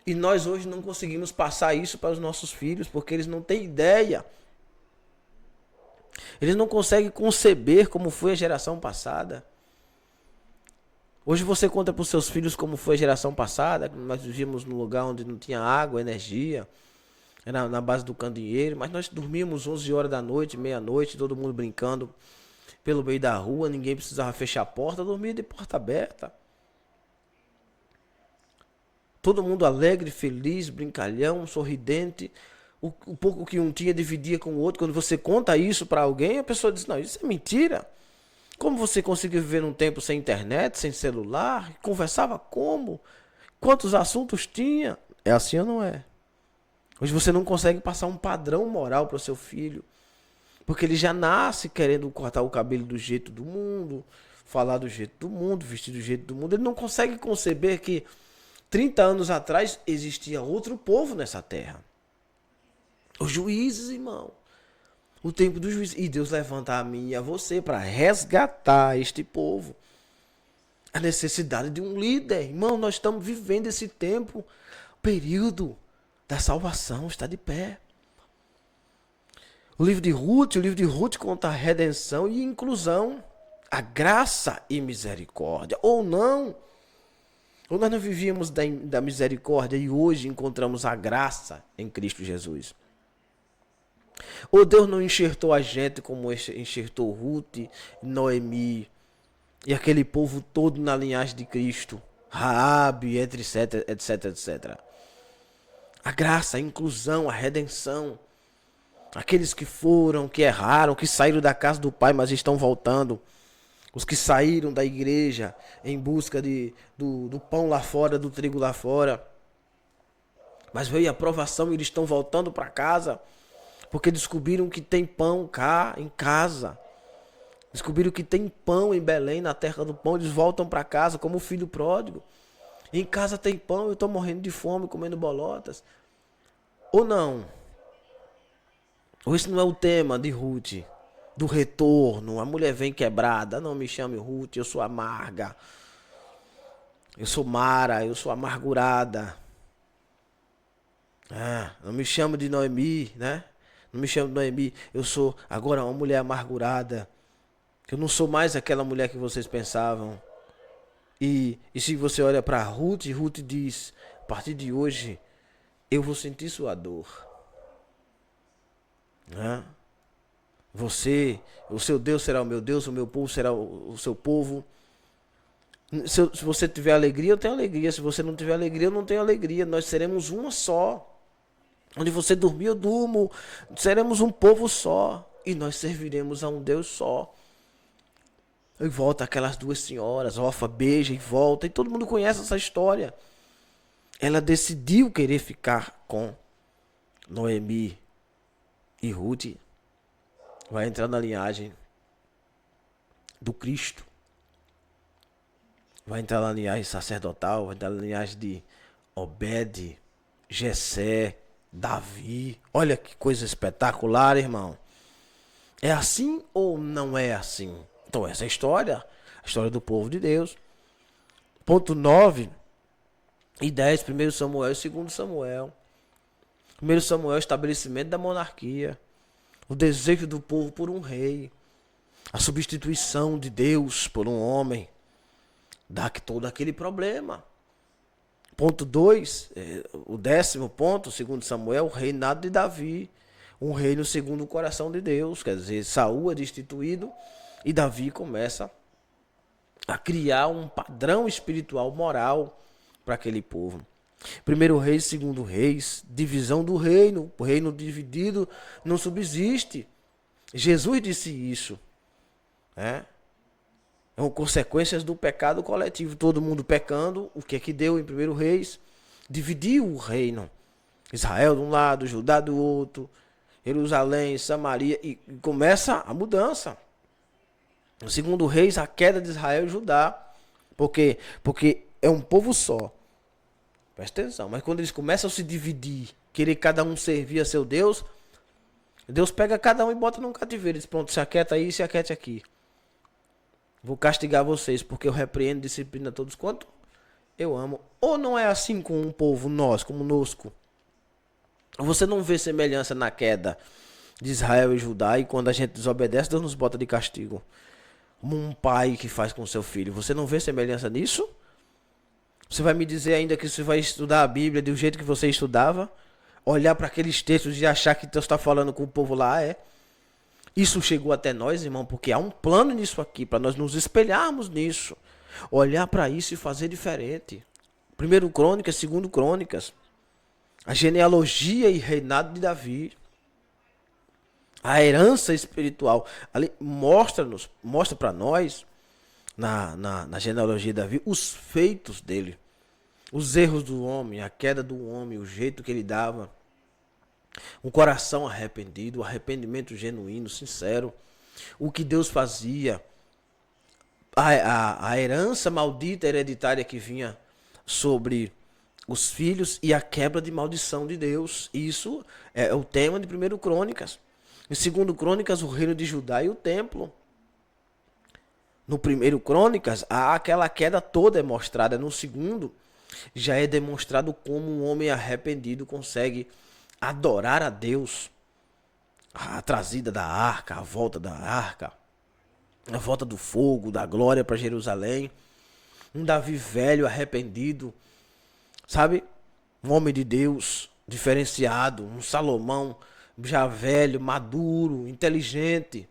E nós hoje não conseguimos passar isso para os nossos filhos, porque eles não têm ideia. Eles não conseguem conceber como foi a geração passada. Hoje você conta para os seus filhos como foi a geração passada, nós vivíamos num lugar onde não tinha água, energia, era na base do candeeiro, mas nós dormíamos 11 horas da noite, meia-noite, todo mundo brincando pelo meio da rua, ninguém precisava fechar a porta, dormia de porta aberta. Todo mundo alegre, feliz, brincalhão, sorridente. O pouco que um tinha dividia com o outro. Quando você conta isso para alguém, a pessoa diz, não, isso é mentira. Como você conseguiu viver um tempo sem internet, sem celular? Conversava como? Quantos assuntos tinha? É assim ou não é? Hoje você não consegue passar um padrão moral para o seu filho. Porque ele já nasce querendo cortar o cabelo do jeito do mundo, falar do jeito do mundo, vestir do jeito do mundo. Ele não consegue conceber que 30 anos atrás existia outro povo nessa terra. Os juízes, irmão. O tempo dos juízes. E Deus levanta a mim e a você para resgatar este povo. A necessidade de um líder. Irmão, nós estamos vivendo esse tempo, período da salvação está de pé. O livro de Ruth conta a redenção e inclusão, a graça e misericórdia. Ou não. Ou nós não vivíamos da misericórdia e hoje encontramos a graça em Cristo Jesus. Ou Deus não enxertou a gente como enxertou Ruth, Noemi e aquele povo todo na linhagem de Cristo, Raabe, etc, etc, etc. A graça, a inclusão, a redenção. Aqueles que foram, que erraram, que saíram da casa do Pai, mas estão voltando. Os que saíram da igreja em busca do pão lá fora, do trigo lá fora. Mas veio a provação e eles estão voltando para casa. Porque descobriram que tem pão cá em casa. Descobriram que tem pão em Belém, na terra do pão. Eles voltam para casa como o filho pródigo. Em casa tem pão, eu estou morrendo de fome, comendo bolotas. Ou não? Ou esse não é o tema de Ruth? Do retorno, a mulher vem quebrada. Não me chame Ruth, eu sou amarga. Eu sou Mara, eu sou amargurada. Não me chame de Noemi, né? Não me chame de Noemi, eu sou agora uma mulher amargurada. Eu não sou mais aquela mulher que vocês pensavam. E se você olha para Ruth, Ruth diz, a partir de hoje, eu vou sentir sua dor. Você, o seu Deus será o meu Deus, o meu povo será o seu povo. Se você tiver alegria, eu tenho alegria. Se você não tiver alegria, eu não tenho alegria. Nós seremos uma só. Onde você dormir, eu durmo. Seremos um povo só. E nós serviremos a um Deus só. E volta aquelas duas senhoras, Orfa beija e volta. E todo mundo conhece essa história. Ela decidiu querer ficar com Noemi. E Ruth vai entrar na linhagem do Cristo. Vai entrar na linhagem sacerdotal, vai entrar na linhagem de Obed, Jessé, Davi. Olha que coisa espetacular, irmão. É assim ou não é assim? Então essa é a história do povo de Deus. Ponto 9 e 10, 1 Samuel e 2 Samuel. 1 Samuel, estabelecimento da monarquia. O desejo do povo por um rei. A substituição de Deus por um homem. Dá todo aquele problema. Ponto 2, o 10º ponto, 2 Samuel, o reinado de Davi. Um reino segundo o coração de Deus. Quer dizer, Saul é destituído e Davi começa a criar um padrão espiritual, moral para aquele povo. 1 Reis, 2 Reis, divisão do reino. O reino dividido não subsiste. Jesus disse isso. São consequências do pecado coletivo. Todo mundo pecando. O que é que deu em 1 Reis? Dividiu o reino. Israel de um lado, Judá do outro. Jerusalém, Samaria. E começa a mudança. No 2 Reis, a queda de Israel e Judá. Por quê? Porque é um povo só. Presta atenção. Mas quando eles começam a se dividir, querer cada um servir a seu Deus, Deus pega cada um e bota num cativeiro. Diz, pronto, se aquieta aí, se aquiete aqui. Vou castigar vocês, porque eu repreendo, disciplina todos quanto eu amo. Ou não é assim com um povo, nós, conosco? Você não vê semelhança na queda de Israel e Judá, e quando a gente desobedece, Deus nos bota de castigo. Como um pai que faz com seu filho. Você não vê semelhança nisso? Você vai me dizer ainda que você vai estudar a Bíblia do jeito que você estudava? Olhar para aqueles textos e achar que Deus está falando com o povo lá, Isso chegou até nós, irmão, porque há um plano nisso aqui, para nós nos espelharmos nisso, olhar para isso e fazer diferente. Primeiro Crônicas, segundo Crônicas, a genealogia e reinado de Davi, a herança espiritual, ali mostra para nós, na genealogia de Davi, os feitos dele, os erros do homem, a queda do homem, o jeito que ele dava, um coração arrependido, o arrependimento genuíno, sincero, o que Deus fazia, a herança maldita hereditária que vinha sobre os filhos e a quebra de maldição de Deus. Isso é o tema de 1 Crônicas. Em 2 Crônicas, o reino de Judá e o templo. No 1 Crônicas, aquela queda toda é mostrada. No segundo, já é demonstrado como um homem arrependido consegue adorar a Deus. A trazida da arca, a volta da arca, a volta do fogo, da glória para Jerusalém. Um Davi velho, arrependido, sabe? Um homem de Deus, diferenciado. Um Salomão já velho, maduro, inteligente.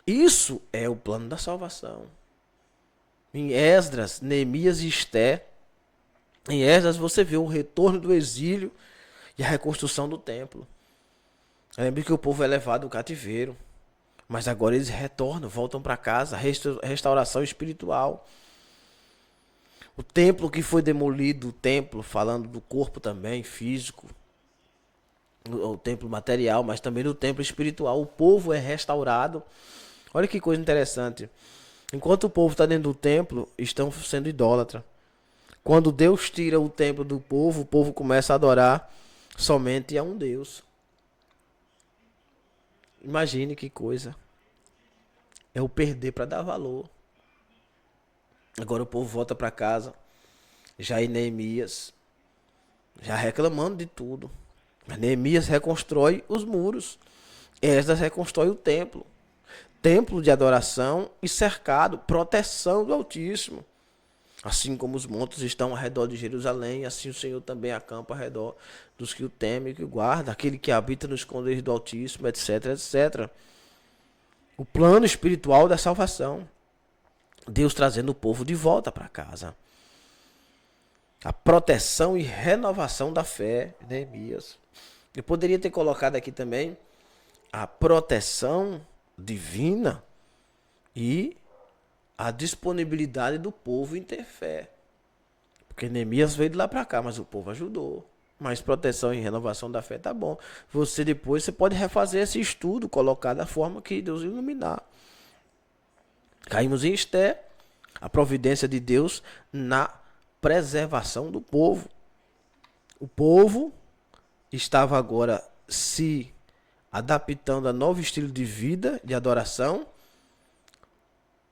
Isso é o plano da salvação. Em Esdras, Neemias e Esté, em Esdras você vê o retorno do exílio e a reconstrução do templo. Lembre que o povo é levado ao cativeiro, mas agora eles retornam, voltam para casa, restauração espiritual. O templo que foi demolido, o templo, falando do corpo também, físico, o templo material, mas também do templo espiritual. O povo é restaurado. Olha que coisa interessante. Enquanto o povo está dentro do templo, estão sendo idólatras. Quando Deus tira o templo do povo, o povo começa a adorar somente a um Deus. Imagine que coisa. É o perder para dar valor. Agora o povo volta para casa. Já em Neemias, já reclamando de tudo. Mas Neemias reconstrói os muros. Esdras reconstrói o templo. Templo de adoração e cercado, proteção do Altíssimo. Assim como os montes estão ao redor de Jerusalém, assim o Senhor também acampa ao redor dos que o temem e que o guardam, aquele que habita no esconderijo do Altíssimo, etc, etc. O plano espiritual da salvação. Deus trazendo o povo de volta para casa. A proteção e renovação da fé, Neemias. Eu poderia ter colocado aqui também a proteção divina e a disponibilidade do povo em ter fé. Porque Neemias veio de lá para cá, mas o povo ajudou. Mas proteção e renovação da fé tá bom. Você pode refazer esse estudo, colocar da forma que Deus iluminar. Caímos em Esté, a providência de Deus na preservação do povo. O povo estava agora se adaptando a novo estilo de vida, de adoração.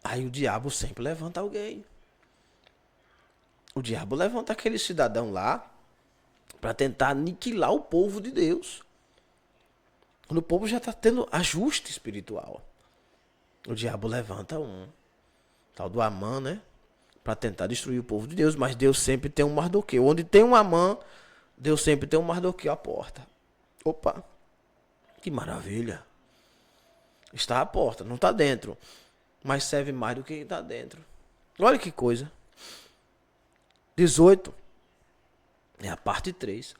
Aí o diabo sempre levanta alguém. O diabo levanta aquele cidadão lá para tentar aniquilar o povo de Deus. Quando o povo já está tendo ajuste espiritual. O diabo levanta um tal do Amã, né? Para tentar destruir o povo de Deus. Mas Deus sempre tem um Mardoqueu. Onde tem um Amã, Deus sempre tem um Mardoqueu à porta. Opa, que maravilha. Está à porta, não está dentro. Mas serve mais do que está dentro. Olha que coisa. 18. É a parte 3.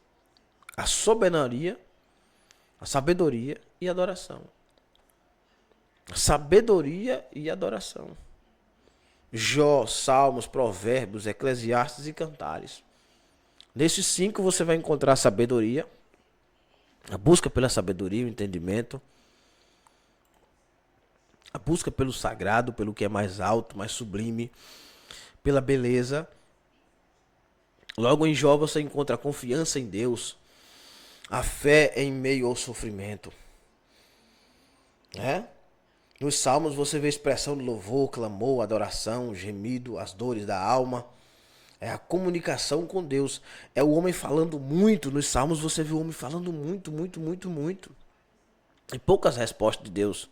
A soberania, a sabedoria e a adoração. A sabedoria e adoração. Jó, Salmos, Provérbios, Eclesiastes e Cantares. Nesses 5 você vai encontrar a sabedoria, a busca pela sabedoria, o entendimento, a busca pelo sagrado, pelo que é mais alto, mais sublime, pela beleza. Logo em Jó você encontra a confiança em Deus, a fé em meio ao sofrimento. Nos Salmos você vê a expressão de louvor, clamor, adoração, gemido, as dores da alma. É a comunicação com Deus. É o homem falando muito. Nos Salmos você vê o homem falando muito, muito, muito, muito. E poucas respostas de Deus.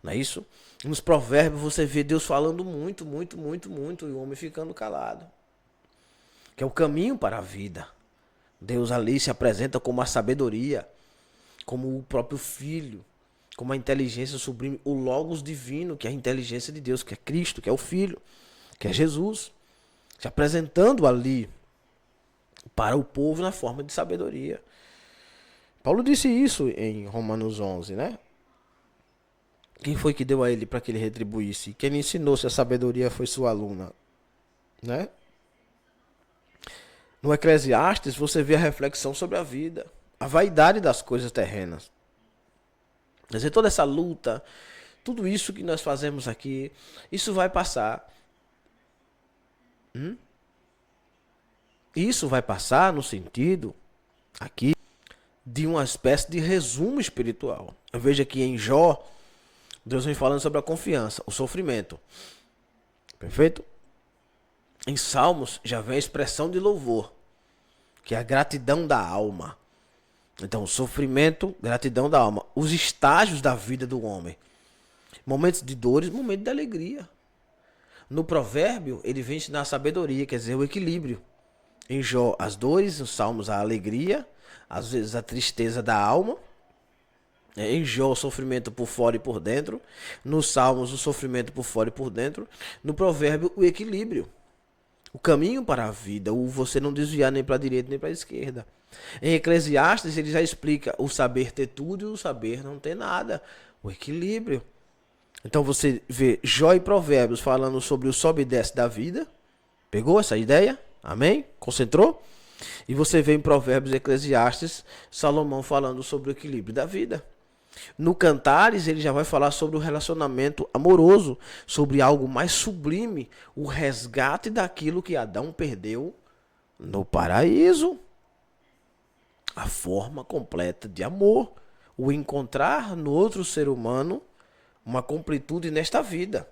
Não é isso? Nos Provérbios você vê Deus falando muito, muito, muito, muito. E o homem ficando calado. Que é o caminho para a vida. Deus ali se apresenta como a sabedoria. Como o próprio filho. como a inteligência sublime, o Logos divino, que é a inteligência de Deus, que é Cristo, que é o Filho, que é Jesus, se apresentando ali para o povo na forma de sabedoria. Paulo disse isso em Romanos 11, né? Quem foi que deu a ele para que ele retribuísse? Quem lhe ensinou se a sabedoria foi sua aluna, né? No Eclesiastes você vê a reflexão sobre a vida, a vaidade das coisas terrenas. Quer dizer, toda essa luta, tudo isso que nós fazemos aqui, isso vai passar. Isso vai passar no sentido aqui de uma espécie de resumo espiritual. Eu vejo aqui em Jó, Deus vem falando sobre a confiança, o sofrimento. Perfeito? Em Salmos já vem a expressão de louvor, que é a gratidão da alma. Então, sofrimento, gratidão da alma. Os estágios da vida do homem. Momentos de dores, momentos de alegria. No provérbio, ele vem ensinar a sabedoria, quer dizer, o equilíbrio. Em Jó, as dores, nos Salmos, a alegria, às vezes a tristeza da alma. Em Jó, o sofrimento por fora e por dentro. Nos Salmos, o sofrimento por fora e por dentro. No provérbio, o equilíbrio. O caminho para a vida, o você não desviar nem para a direita nem para a esquerda. Em Eclesiastes, ele já explica o saber ter tudo e o saber não ter nada. O equilíbrio. Então você vê Jó e Provérbios falando sobre o sobe e desce da vida. Pegou essa ideia? Amém? Concentrou? E você vê em Provérbios e Eclesiastes Salomão falando sobre o equilíbrio da vida. No Cantares ele já vai falar sobre o relacionamento amoroso, sobre algo mais sublime, o resgate daquilo que Adão perdeu no paraíso. A forma completa de amor, o encontrar no outro ser humano uma completude nesta vida.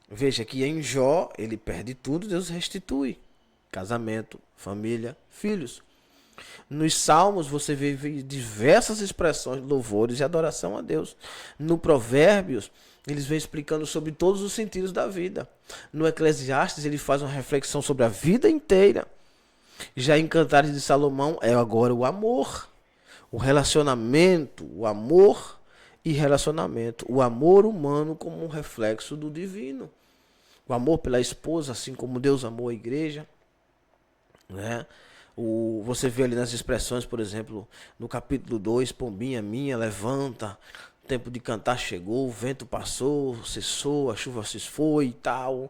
Veja que em Jó ele perde tudo, Deus restitui. Casamento, família, filhos. Nos Salmos você vê diversas expressões de louvores e adoração a Deus. No Provérbios, eles vêm explicando sobre todos os sentidos da vida. No Eclesiastes, ele faz uma reflexão sobre a vida inteira. Já em Cantares de Salomão, é agora o amor, o relacionamento, o amor e relacionamento. O amor humano como um reflexo do divino. O amor pela esposa, assim como Deus amou a igreja, né? Você vê ali nas expressões, por exemplo, no capítulo 2, pombinha minha, levanta, o tempo de cantar chegou, o vento passou, cessou, a chuva se foi e tal.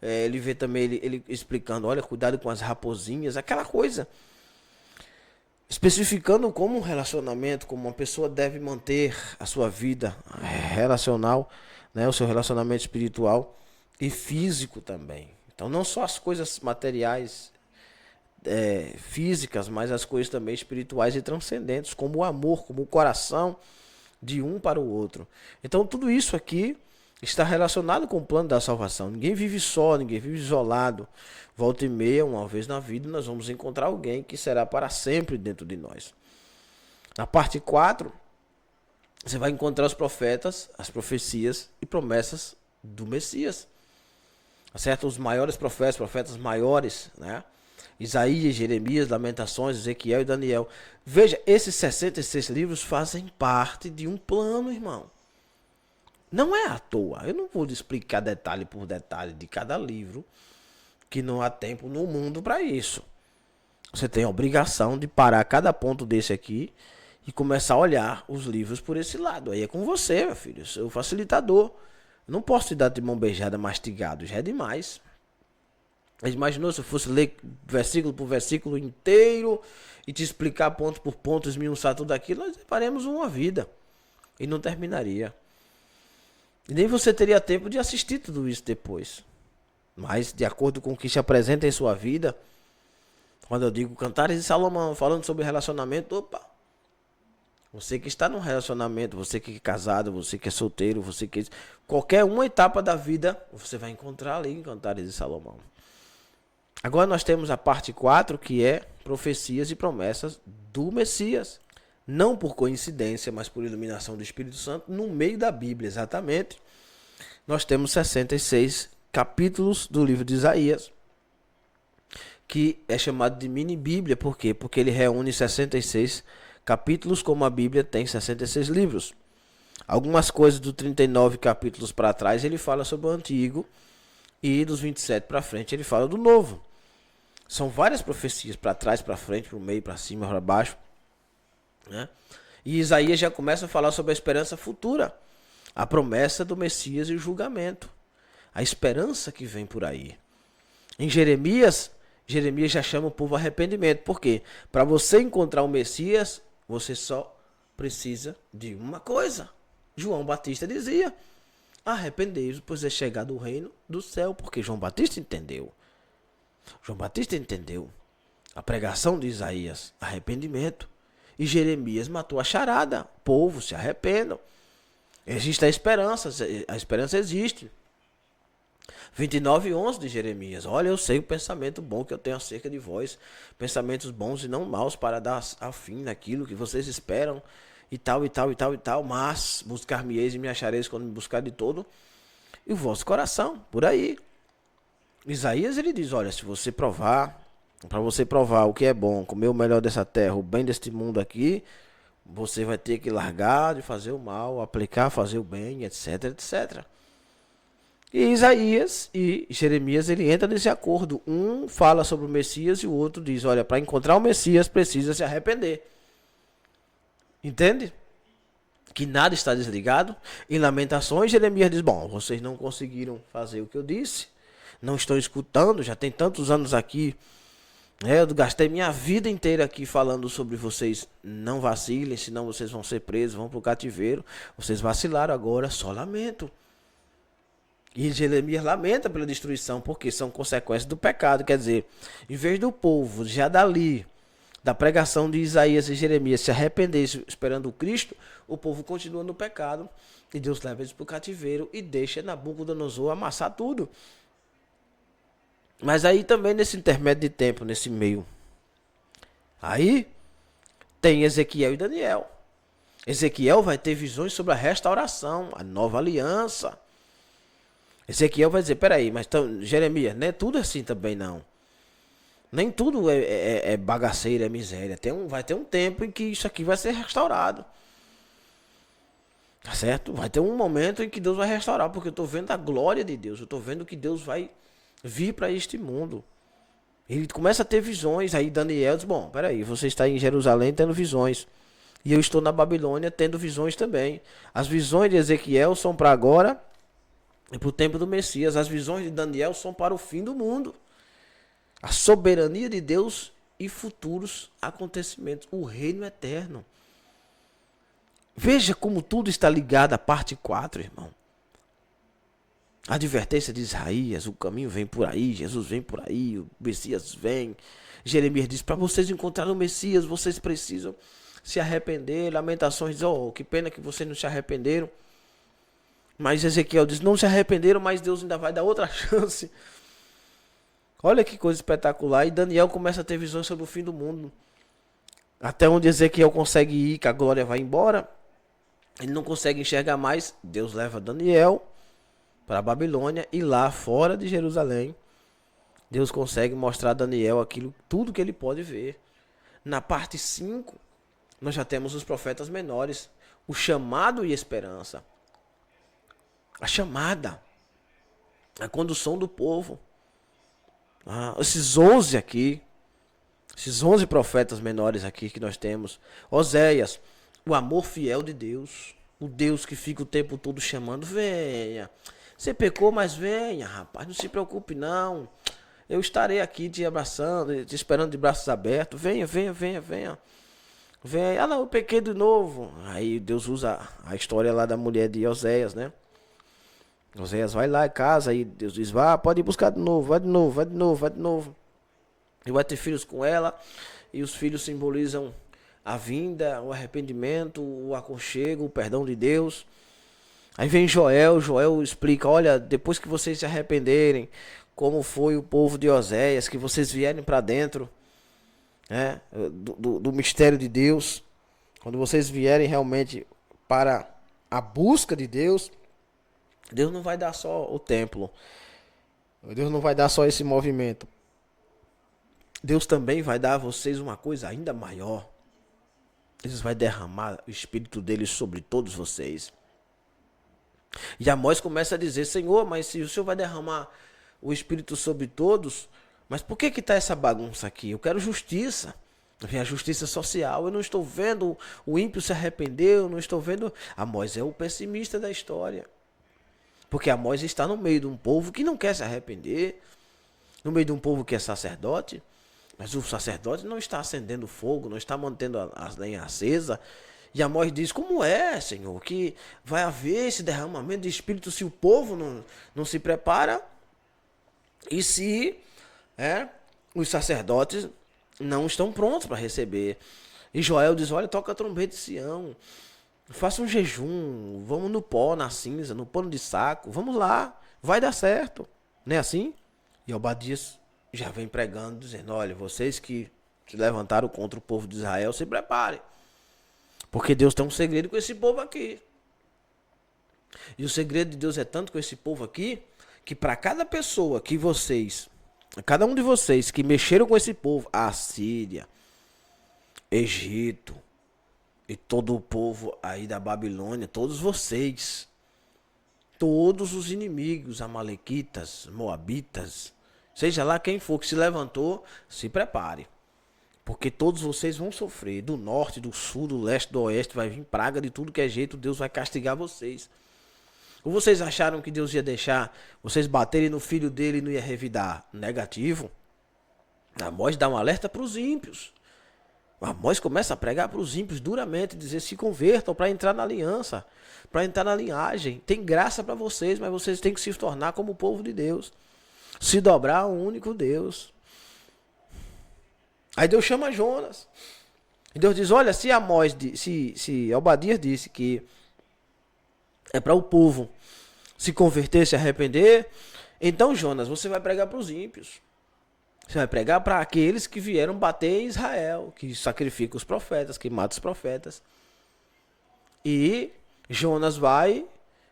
Ele vê também ele explicando, olha, cuidado com as raposinhas, aquela coisa. Especificando como um relacionamento, como uma pessoa deve manter a sua vida relacional, né, o seu relacionamento espiritual e físico também. Então não só as coisas materiais, físicas, mas as coisas também espirituais e transcendentes, como o amor, como o coração de um para o outro. Então tudo isso aqui está relacionado com o plano da salvação. Ninguém vive só, ninguém vive isolado. Volta e meia, uma vez na vida, nós vamos encontrar alguém que será para sempre dentro de nós. Na parte 4, você vai encontrar os profetas, as profecias e promessas do Messias. Certo? Os maiores profetas maiores, né? Isaías, Jeremias, Lamentações, Ezequiel e Daniel. Veja, esses 66 livros fazem parte de um plano, irmão. Não é à toa. Eu não vou lhe explicar detalhe por detalhe de cada livro, que não há tempo no mundo para isso. Você tem a obrigação de parar cada ponto desse aqui e começar a olhar os livros por esse lado. Aí é com você, meu filho, seu facilitador. Eu não posso te dar de mão beijada mastigado, já é demais. Mas imaginou se eu fosse ler versículo por versículo inteiro e te explicar ponto por ponto, esmiuçar tudo aquilo, nós faremos uma vida e não terminaria. E nem você teria tempo de assistir tudo isso depois. Mas, de acordo com o que se apresenta em sua vida, quando eu digo Cantares de Salomão, falando sobre relacionamento, opa! Você que está num relacionamento, você que é casado, você que é solteiro, você que... qualquer uma etapa da vida, você vai encontrar ali em Cantares de Salomão. Agora nós temos a parte 4, que é profecias e promessas do Messias. Não por coincidência, mas por iluminação do Espírito Santo, no meio da Bíblia, exatamente. Nós temos 66 capítulos do livro de Isaías, que é chamado de mini-bíblia. Por quê? Porque ele reúne 66 capítulos, como a Bíblia tem 66 livros. Algumas coisas do 39 capítulos para trás ele fala sobre o antigo, e dos 27 para frente ele fala do novo. São várias profecias, para trás, para frente, para o meio, para cima, para baixo, né? E Isaías já começa a falar sobre a esperança futura, a promessa do Messias e o julgamento, a esperança que vem por aí. Em Jeremias já chama o povo ao arrependimento. Por quê? Para você encontrar o Messias, você só precisa de uma coisa. João Batista dizia: arrependei-vos, pois é chegado o reino do céu. Porque João Batista entendeu. João Batista entendeu a pregação de Isaías, arrependimento. E Jeremias matou a charada. Povo, se arrependam. Existe a esperança existe. 29:11 de Jeremias. Olha, eu sei o pensamento bom que eu tenho acerca de vós. Pensamentos bons e não maus, para dar a fim naquilo que vocês esperam. E tal, e tal, e tal, e tal. Mas buscar-me-eis e me achareis quando me buscar de todo e o vosso coração. Por aí. Isaías, ele diz: olha, se você provar, para você provar o que é bom, comer o melhor dessa terra, o bem deste mundo aqui, você vai ter que largar de fazer o mal, aplicar, fazer o bem, etc, etc. E Isaías e Jeremias, ele entra nesse acordo. Um fala sobre o Messias e o outro diz: olha, para encontrar o Messias precisa se arrepender. Entende? Que nada está desligado. Em Lamentações, Jeremias diz: bom, vocês não conseguiram fazer o que eu disse, não estão escutando, já tem tantos anos aqui, eu gastei minha vida inteira aqui falando sobre vocês. Não vacilem, senão vocês vão ser presos, vão para o cativeiro. Vocês vacilaram agora, só lamento. E Jeremias lamenta pela destruição, porque são consequências do pecado. Quer dizer, em vez do povo já dali, da pregação de Isaías e Jeremias, se arrepender esperando o Cristo, o povo continua no pecado. E Deus leva eles para o cativeiro e deixa Nabucodonosor amassar tudo. Mas aí também nesse intermédio de tempo, nesse meio, aí tem Ezequiel e Daniel. Ezequiel vai ter visões sobre a restauração, a nova aliança. Ezequiel vai dizer: peraí, mas então, Jeremias, não é tudo assim também não. Nem tudo é bagaceira, é miséria. Vai ter um tempo em que isso aqui vai ser restaurado. Tá certo? Vai ter um momento em que Deus vai restaurar, porque eu estou vendo a glória de Deus. Eu estou vendo que Deus vai vir para este mundo. Ele começa a ter visões. Aí Daniel diz: bom, peraí, você está em Jerusalém tendo visões. E eu estou na Babilônia tendo visões também. As visões de Ezequiel são para agora e para o tempo do Messias. As visões de Daniel são para o fim do mundo. A soberania de Deus e futuros acontecimentos. O reino eterno. Veja como tudo está ligado à parte 4, irmão. A advertência de Isaías, o caminho vem por aí, Jesus vem por aí, o Messias vem. Jeremias diz: para vocês encontrarem o Messias, vocês precisam se arrepender. Lamentações diz: oh, que pena que vocês não se arrependeram. Mas Ezequiel diz: não se arrependeram, mas Deus ainda vai dar outra chance. Olha que coisa espetacular. E Daniel começa a ter visões sobre o fim do mundo. Até onde Ezequiel consegue ir, que a glória vai embora. Ele não consegue enxergar mais. Deus leva Daniel para a Babilônia, e lá fora de Jerusalém, Deus consegue mostrar a Daniel aquilo, tudo que ele pode ver. Na parte 5, nós já temos os profetas menores, o chamado e esperança. A chamada, a condução do povo. Esses 11 aqui, esses 11 profetas menores aqui que nós temos. Oséias, o amor fiel de Deus, o Deus que fica o tempo todo chamando: venha. Você pecou, mas venha, rapaz, não se preocupe não. Eu estarei aqui te abraçando, te esperando de braços abertos. Venha, venha, venha, venha. Venha. Não, eu pequei de novo. Aí Deus usa a história lá da mulher de Oséias, né? Oséias vai lá em casa, aí Deus diz: vá, pode ir buscar de novo, vai de novo, vai de novo, vai de novo. E vai ter filhos com ela, e os filhos simbolizam a vinda, o arrependimento, o aconchego, o perdão de Deus. Aí vem Joel explica: olha, depois que vocês se arrependerem, como foi o povo de Oséias, que vocês vierem para dentro, né, do mistério de Deus, quando vocês vierem realmente para a busca de Deus, Deus não vai dar só o templo, Deus não vai dar só esse movimento, Deus também vai dar a vocês uma coisa ainda maior. Deus vai derramar o Espírito dele sobre todos vocês. E Amós começa a dizer, Senhor, mas se o Senhor vai derramar o Espírito sobre todos, mas por que está essa bagunça aqui? Eu quero justiça. A justiça social. Eu não estou vendo o ímpio se arrepender, eu não estou vendo... Amós é o pessimista da história. Porque Amós está no meio de um povo que não quer se arrepender, no meio de um povo que é sacerdote, mas o sacerdote não está acendendo fogo, não está mantendo as lenhas acesas. E Amós diz, como é, Senhor, que vai haver esse derramamento de espírito se o povo não se prepara e se os sacerdotes não estão prontos para receber. E Joel diz, olha, toca a trombeta de Sião, faça um jejum, vamos no pó, na cinza, no pano de saco, vamos lá, vai dar certo. Não é assim? E Obadias já vem pregando, dizendo, olha, vocês que se levantaram contra o povo de Israel, se preparem. Porque Deus tem um segredo com esse povo aqui. E o segredo de Deus é tanto com esse povo aqui, que para cada pessoa que vocês, cada um de vocês que mexeram com esse povo, a Síria, Egito e todo o povo aí da Babilônia, todos vocês, todos os inimigos, amalequitas, moabitas, seja lá quem for que se levantou, se prepare. Porque todos vocês vão sofrer, do norte, do sul, do leste, do oeste, vai vir praga de tudo que é jeito, Deus vai castigar vocês. Ou vocês acharam que Deus ia deixar vocês baterem no filho dele e não ia revidar? Negativo. Amós dá um alerta para os ímpios. Amós começa a pregar para os ímpios duramente, dizer, se convertam para entrar na aliança, para entrar na linhagem. Tem graça para vocês, mas vocês têm que se tornar como o povo de Deus. Se dobrar ao único Deus. Aí Deus chama Jonas. E Deus diz, olha, se Obadias disse que é para o povo se converter, se arrepender, então Jonas, você vai pregar para os ímpios. Você vai pregar para aqueles que vieram bater em Israel, que sacrificam os profetas, que matam os profetas. E Jonas vai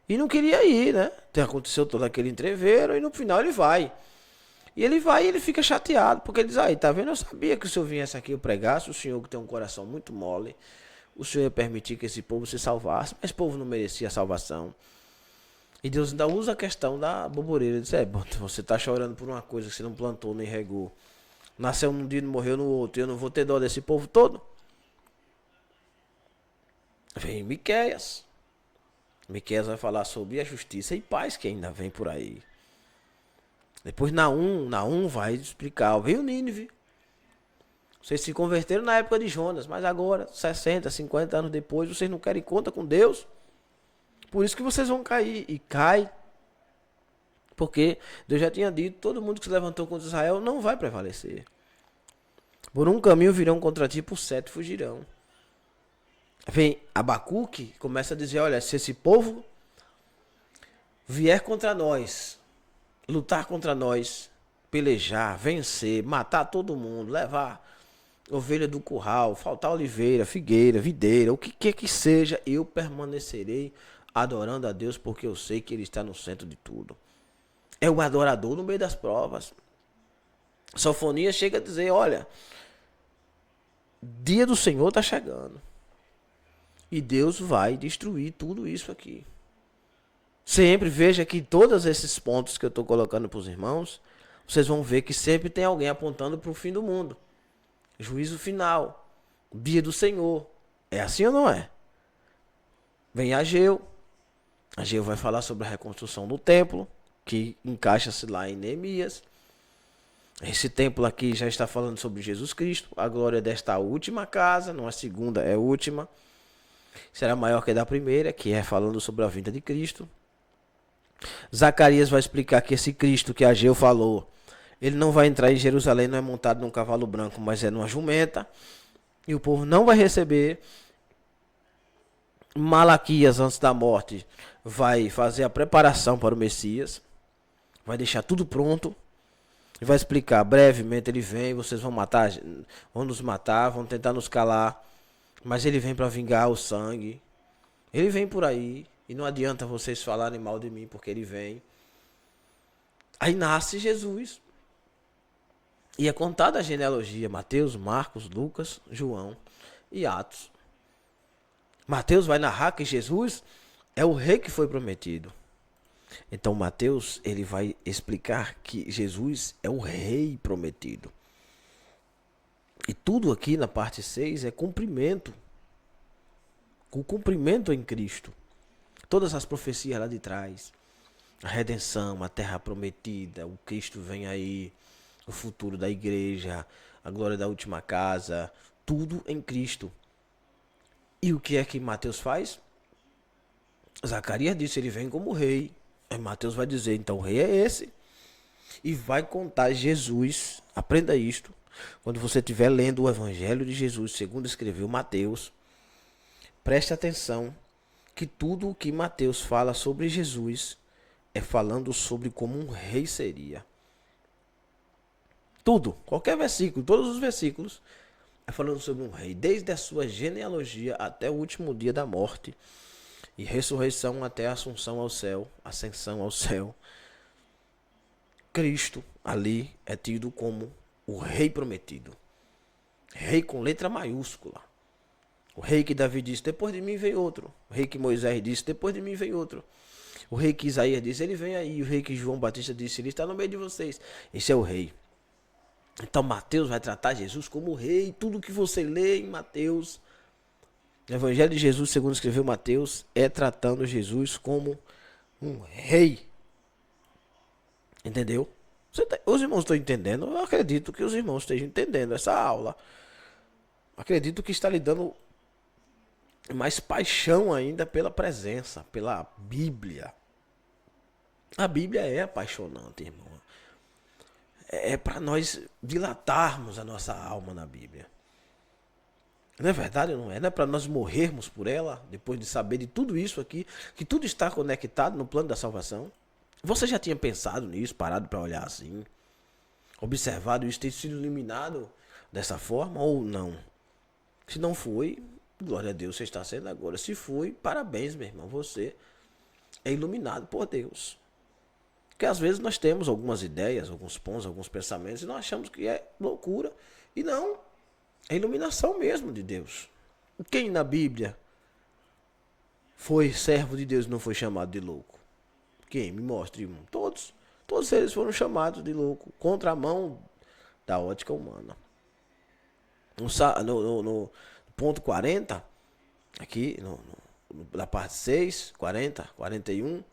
e não queria ir, né? Aconteceu todo aquele entreveiro e no final ele vai. E ele vai e ele fica chateado, porque ele diz, aí, tá vendo? Eu sabia que o senhor viesse aqui eu pregasse, o senhor que tem um coração muito mole, o senhor ia permitir que esse povo se salvasse, mas esse povo não merecia salvação. E Deus ainda usa a questão da boboreira. Ele diz, você está chorando por uma coisa que você não plantou nem regou. Nasceu num dia e morreu no outro. Eu não vou ter dó desse povo todo. Vem Miqueias. Miqueias vai falar sobre a justiça e paz que ainda vem por aí. Depois Naum vai explicar. Veio Nínive. Vocês se converteram na época de Jonas, mas agora, 60, 50 anos depois, vocês não querem conta com Deus. Por isso que vocês vão cair. E cai. Porque Deus já tinha dito, todo mundo que se levantou contra Israel não vai prevalecer. Por um caminho virão contra ti, por 7 fugirão. Vem Abacuque, começa a dizer, olha, se esse povo vier contra nós, lutar contra nós, pelejar, vencer, matar todo mundo, levar ovelha do curral, faltar oliveira, figueira, videira, o que quer que seja, eu permanecerei adorando a Deus, porque eu sei que Ele está no centro de tudo. É o adorador no meio das provas. Sofonias chega a dizer, olha, dia do Senhor está chegando. E Deus vai destruir tudo isso aqui. Sempre veja que todos esses pontos que eu estou colocando para os irmãos, vocês vão ver que sempre tem alguém apontando para o fim do mundo. Juízo final. Dia do Senhor. É assim ou não é? Vem Ageu. Ageu vai falar sobre a reconstrução do templo, que encaixa-se lá em Neemias. Esse templo aqui já está falando sobre Jesus Cristo. A glória desta última casa, não a segunda, é a última. Será maior que a da primeira, que é falando sobre a vinda de Cristo. Zacarias vai explicar que esse Cristo que Ageu falou, ele não vai entrar em Jerusalém, não é montado num cavalo branco, mas é numa jumenta. E o povo não vai receber. Malaquias, antes da morte, vai fazer a preparação para o Messias. Vai deixar tudo pronto. E vai explicar, brevemente ele vem, vocês vão matar, vão nos matar, vão tentar nos calar. Mas ele vem para vingar o sangue. Ele vem por aí. E não adianta vocês falarem mal de mim, porque ele vem. Aí nasce Jesus. E é contada a genealogia. Mateus, Marcos, Lucas, João e Atos. Mateus vai narrar que Jesus É o rei que foi prometido. Então Mateus, ele vai explicar que Jesus é o rei prometido. E tudo aqui na parte 6 é cumprimento. O cumprimento em Cristo. Todas as profecias lá de trás. A redenção, a terra prometida, o Cristo vem aí, o futuro da igreja, a glória da última casa, tudo em Cristo. E o que é que Mateus faz? Zacarias disse, ele vem como rei. Aí Mateus vai dizer, então o rei é esse. E vai contar Jesus, aprenda isto, quando você estiver lendo o Evangelho de Jesus, segundo escreveu Mateus, preste atenção que tudo o que Mateus fala sobre Jesus é falando sobre como um rei seria. Tudo, qualquer versículo, todos os versículos, é falando sobre um rei, desde a sua genealogia até o último dia da morte e ressurreição até a assunção ao céu, ascensão ao céu. Cristo ali é tido como o rei prometido. Rei com letra maiúscula. O rei que Davi disse, depois de mim vem outro. O rei que Moisés disse, depois de mim vem outro. O rei que Isaías disse, ele vem aí. O rei que João Batista disse, ele está no meio de vocês. Esse é o rei. Então Mateus vai tratar Jesus como rei. Tudo que você lê em Mateus, o Evangelho de Jesus, segundo escreveu Mateus, é tratando Jesus como um rei. Entendeu? Os irmãos estão entendendo? Eu acredito que os irmãos estejam entendendo essa aula. Acredito que está lhe dando mais paixão ainda pela presença, pela Bíblia. A Bíblia é apaixonante, irmão. É para nós dilatarmos a nossa alma na Bíblia. Não é verdade, não é? Não é para nós morrermos por ela, depois de saber de tudo isso aqui, que tudo está conectado no plano da salvação. Você já tinha pensado nisso, parado para olhar assim? Observado isso, ter sido iluminado dessa forma ou não? Se não foi, glória a Deus, você está sendo agora. Se foi, parabéns, meu irmão, você é iluminado por Deus. Porque às vezes nós temos algumas ideias, alguns pontos, alguns pensamentos e nós achamos que é loucura. E não, é iluminação mesmo de Deus. Quem na Bíblia foi servo de Deus e não foi chamado de louco? Quem? Me mostre um. Todos. Todos eles foram chamados de louco, contra a mão da ótica humana. No ponto 40, aqui, na parte 6, 40, 41,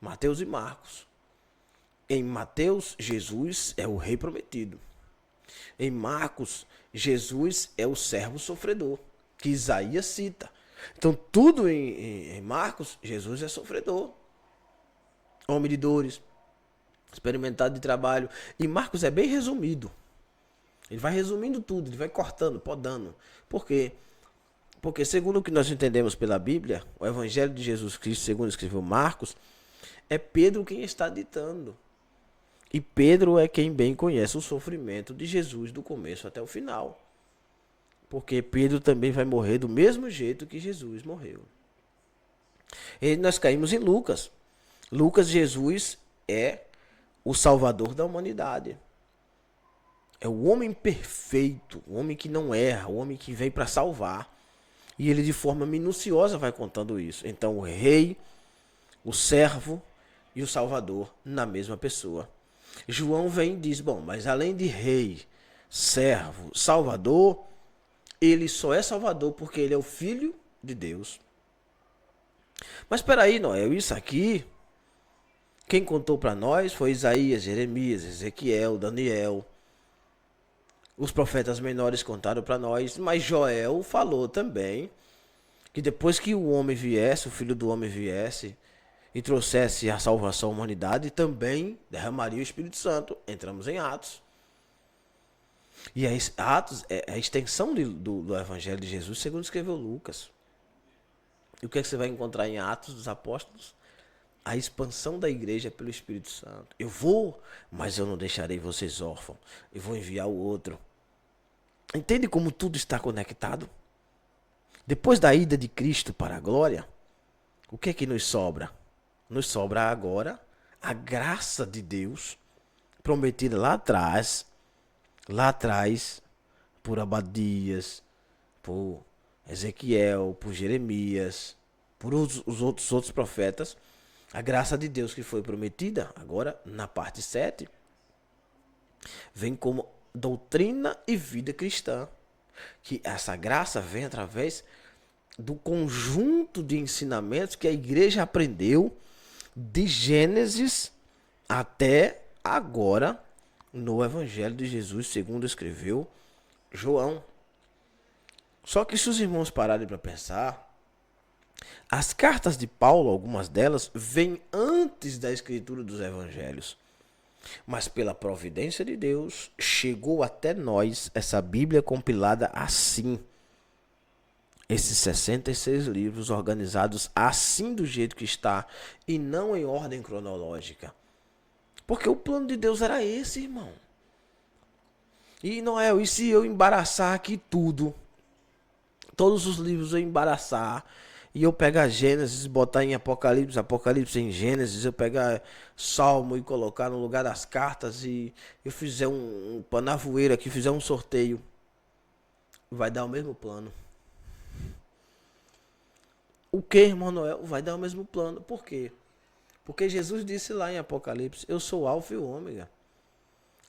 Mateus e Marcos. Em Mateus, Jesus é o rei prometido. Em Marcos, Jesus é o servo sofredor, que Isaías cita. Então, tudo em Marcos, Jesus é sofredor. Homem de dores, experimentado de trabalho. E Marcos é bem resumido. Ele vai resumindo tudo, ele vai cortando, podando. Por quê? Porque segundo o que nós entendemos pela Bíblia, o Evangelho de Jesus Cristo, segundo escreveu Marcos, é Pedro quem está ditando. E Pedro é quem bem conhece o sofrimento de Jesus do começo até o final. Porque Pedro também vai morrer do mesmo jeito que Jesus morreu. E nós caímos em Lucas. Lucas, Jesus é o Salvador da humanidade. É o homem perfeito, o homem que não erra, o homem que vem para salvar. E ele de forma minuciosa vai contando isso. Então o rei, o servo e o salvador na mesma pessoa. João vem e diz, bom, mas além de rei, servo, salvador, ele só é salvador porque ele é o filho de Deus. Mas espera aí, Noel, isso aqui, quem contou para nós foi Isaías, Jeremias, Ezequiel, Daniel. Os profetas menores contaram para nós, mas Joel falou também que depois que o homem viesse, o filho do homem viesse, e trouxesse a salvação à humanidade, também derramaria o Espírito Santo. Entramos em Atos. E Atos é a extensão do Evangelho de Jesus, segundo escreveu Lucas. E o que é que você vai encontrar em Atos dos Apóstolos? A expansão da igreja pelo Espírito Santo. Eu vou, mas eu não deixarei vocês órfãos. Eu vou enviar o outro. Entende como tudo está conectado? Depois da ida de Cristo para a glória, o que é que nos sobra? Nos sobra agora a graça de Deus prometida lá atrás, por Abadias, por Ezequiel, por Jeremias, por os outros profetas, a graça de Deus que foi prometida, agora na parte 7, vem como doutrina e vida cristã. Que essa graça vem através do conjunto de ensinamentos que a igreja aprendeu de Gênesis até agora no Evangelho de Jesus, segundo escreveu João. Só que se os irmãos pararem para pensar, as cartas de Paulo, algumas delas, vêm antes da escritura dos evangelhos. Mas pela providência de Deus, chegou até nós essa Bíblia compilada assim. Esses 66 livros organizados assim do jeito que está e não em ordem cronológica. Porque o plano de Deus era esse, irmão. E Noel, e se eu embaraçar aqui tudo? Todos os livros eu embaraçar e eu pegar Gênesis e botar em Apocalipse, Apocalipse em Gênesis, eu pegar Salmo e colocar no lugar das cartas e eu fizer um panavoeiro aqui, fizer um sorteio, vai dar o mesmo plano. O que, irmão Noel? Vai dar o mesmo plano. Por quê? Porque Jesus disse lá em Apocalipse, eu sou o Alfa e o Ômega.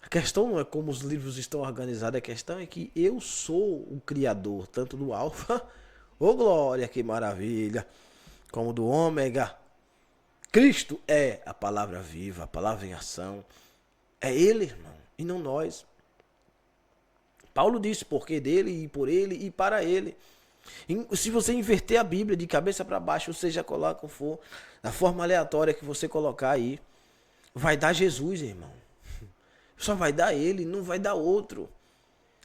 A questão não é como os livros estão organizados, a questão é que eu sou o criador, tanto do Alfa, ô glória, que maravilha, como do Ômega. Cristo é a palavra viva, a palavra em ação. É Ele, irmão, e não nós. Paulo disse porque dele, e por ele, e para ele. Se você inverter a Bíblia de cabeça para baixo, ou seja, coloca como for, da forma aleatória que você colocar aí, vai dar Jesus, irmão. Só vai dar ele, não vai dar outro.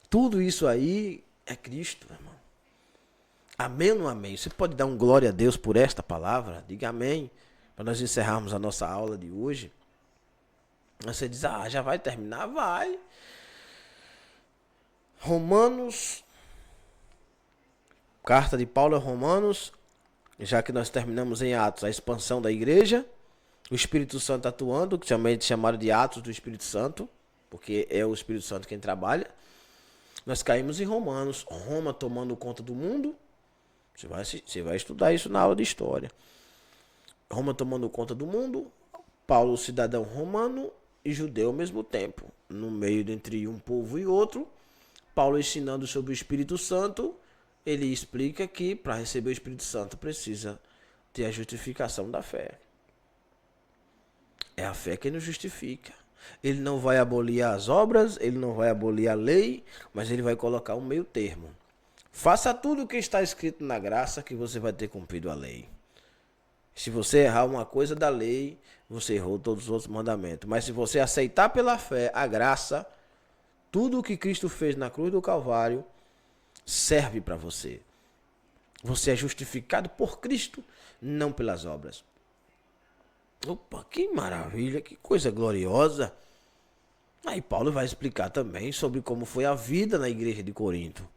Tudo isso aí é Cristo, irmão. Amém ou não amém? Você pode dar um glória a Deus por esta palavra? Diga amém. Para nós encerrarmos a nossa aula de hoje. Você diz, já vai terminar? Vai. Romanos, carta de Paulo a Romanos, já que nós terminamos em Atos, a expansão da igreja, o Espírito Santo atuando, que também chamaram de Atos do Espírito Santo, porque é o Espírito Santo quem trabalha. Nós caímos em Romanos, Roma tomando conta do mundo. Você vai estudar isso na aula de história. Roma tomando conta do mundo, Paulo cidadão romano e judeu ao mesmo tempo. No meio entre um povo e outro, Paulo ensinando sobre o Espírito Santo, ele explica que para receber o Espírito Santo precisa ter a justificação da fé. É a fé que nos justifica. Ele não vai abolir as obras, ele não vai abolir a lei, mas ele vai colocar um meio termo. Faça tudo o que está escrito na graça que você vai ter cumprido a lei. Se você errar uma coisa da lei, você errou todos os outros mandamentos. Mas se você aceitar pela fé a graça, tudo o que Cristo fez na cruz do Calvário serve para você. Você é justificado por Cristo, não pelas obras. Opa, que maravilha, que coisa gloriosa. Aí Paulo vai explicar também sobre como foi a vida na igreja de Corinto.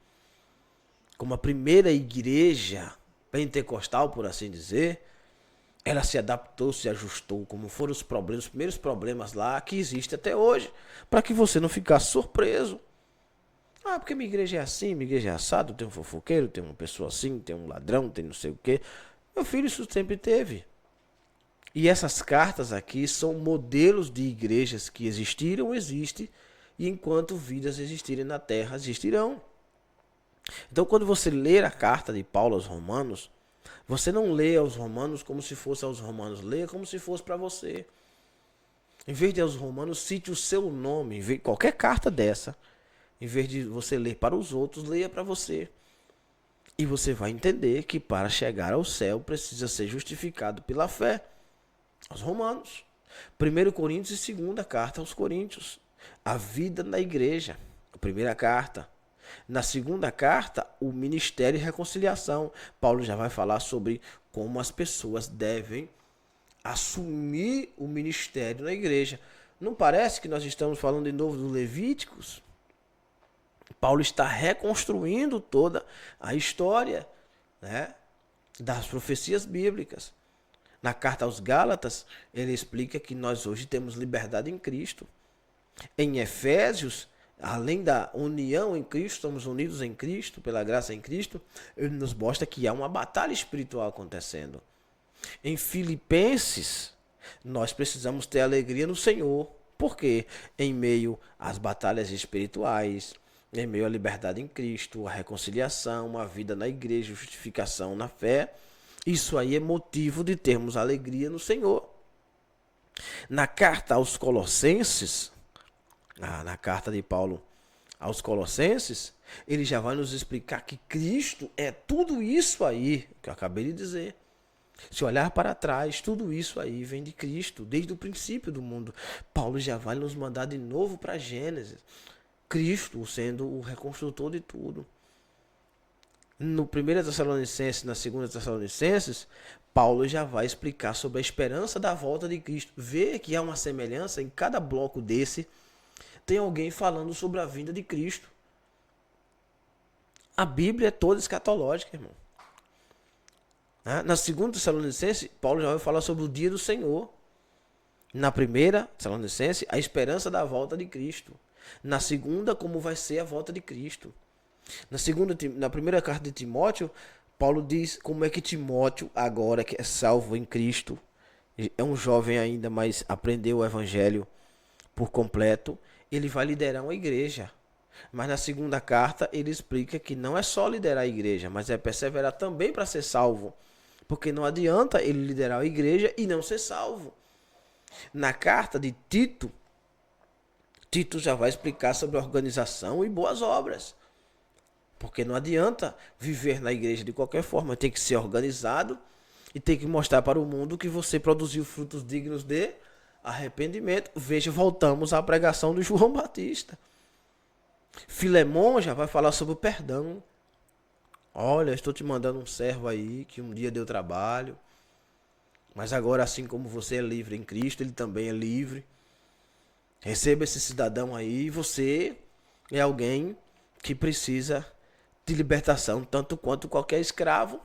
Como a primeira igreja pentecostal, por assim dizer, ela se adaptou, se ajustou, como foram os problemas, os primeiros problemas lá que existem até hoje, para que você não ficasse surpreso. Porque minha igreja é assim, minha igreja é assado, tem um fofoqueiro, tem uma pessoa assim, tem um ladrão, tem não sei o quê. Meu filho, isso sempre teve. E essas cartas aqui são modelos de igrejas que existiram, existem, e enquanto vidas existirem na terra, existirão. Então, quando você ler a carta de Paulo aos Romanos, você não lê aos Romanos como se fosse aos Romanos, lê como se fosse para você. Em vez de aos Romanos, cite o seu nome, qualquer carta dessa. Em vez de você ler para os outros, leia para você. E você vai entender que para chegar ao céu precisa ser justificado pela fé. Aos Romanos. 1 Coríntios e 2 carta aos Coríntios. A vida na igreja. A primeira carta. Na segunda carta, o ministério e reconciliação. Paulo já vai falar sobre como as pessoas devem assumir o ministério na igreja. Não parece que nós estamos falando de novo do Levíticos? Paulo está reconstruindo toda a história, né, das profecias bíblicas. Na carta aos Gálatas, ele explica que nós hoje temos liberdade em Cristo. Em Efésios, além da união em Cristo, estamos unidos em Cristo, pela graça em Cristo, ele nos mostra que há uma batalha espiritual acontecendo. Em Filipenses, nós precisamos ter alegria no Senhor. Por quê? Em meio às batalhas espirituais, em meio à liberdade em Cristo, a reconciliação, a vida na igreja, justificação na fé. Isso aí é motivo de termos alegria no Senhor. Na carta aos Colossenses, na carta de Paulo aos Colossenses, ele já vai nos explicar que Cristo é tudo isso aí que eu acabei de dizer. Se olhar para trás, tudo isso aí vem de Cristo, desde o princípio do mundo. Paulo já vai nos mandar de novo para Gênesis. Cristo sendo o reconstrutor de tudo. No 1 Tessalonicenses, na 2 Tessalonicenses, Paulo já vai explicar sobre a esperança da volta de Cristo. Vê que há uma semelhança em cada bloco desse. Tem alguém falando sobre a vinda de Cristo. A Bíblia é toda escatológica, irmão. Na 2 Tessalonicenses, Paulo já vai falar sobre o dia do Senhor. Na 1 Tessalonicenses, a esperança da volta de Cristo. Na segunda, como vai ser a volta de Cristo. Na primeira carta de Timóteo, Paulo diz como é que Timóteo, agora que é salvo em Cristo, é um jovem ainda, mas aprendeu o evangelho por completo, ele vai liderar uma igreja. Mas na segunda carta ele explica que não é só liderar a igreja, mas é perseverar também para ser salvo. Porque não adianta ele liderar a igreja e não ser salvo. Na carta de Tito, Tito já vai explicar sobre organização e boas obras. Porque não adianta viver na igreja de qualquer forma, tem que ser organizado e tem que mostrar para o mundo que você produziu frutos dignos de arrependimento. Veja, voltamos à pregação do João Batista. Filemon já vai falar sobre o perdão. Olha, estou te mandando um servo aí que um dia deu trabalho, mas agora, assim como você é livre em Cristo, ele também é livre. Receba esse cidadão aí e você é alguém que precisa de libertação, tanto quanto qualquer escravo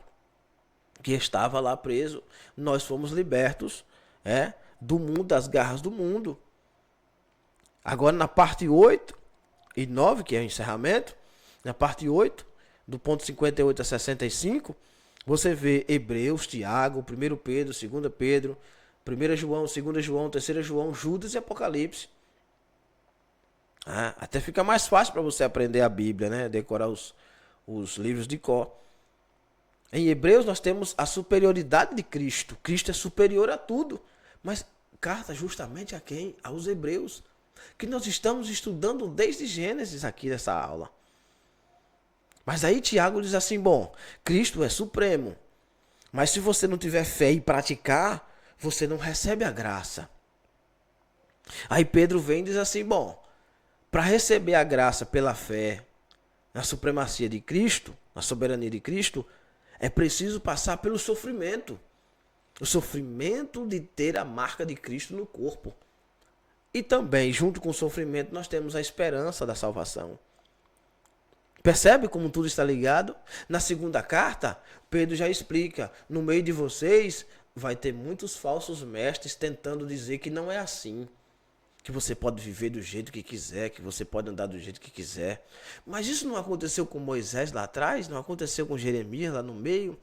que estava lá preso. Nós fomos libertos do mundo, das garras do mundo. Agora na parte 8 e 9, que é o encerramento, na parte 8, do ponto 58 a 65, você vê Hebreus, Tiago, 1 Pedro, 2 Pedro, 1 João, 2 João, 3 João, Judas e Apocalipse. Até fica mais fácil para você aprender a Bíblia, né? Decorar os livros de cor. Em Hebreus nós temos a superioridade de Cristo. Cristo é superior a tudo. Mas carta justamente a quem? Aos Hebreus, que nós estamos estudando desde Gênesis aqui nessa aula. Mas aí Tiago diz assim, bom, Cristo é supremo, mas se você não tiver fé e praticar, você não recebe a graça. Aí Pedro vem e diz assim, bom, para receber a graça pela fé na supremacia de Cristo, na soberania de Cristo, é preciso passar pelo sofrimento. O sofrimento de ter a marca de Cristo no corpo. E também, junto com o sofrimento, nós temos a esperança da salvação. Percebe como tudo está ligado? Na segunda carta, Pedro já explica, no meio de vocês vai ter muitos falsos mestres tentando dizer que não é assim. Que você pode viver do jeito que quiser, que você pode andar do jeito que quiser. Mas isso não aconteceu com Moisés lá atrás, não aconteceu com Jeremias lá no meio,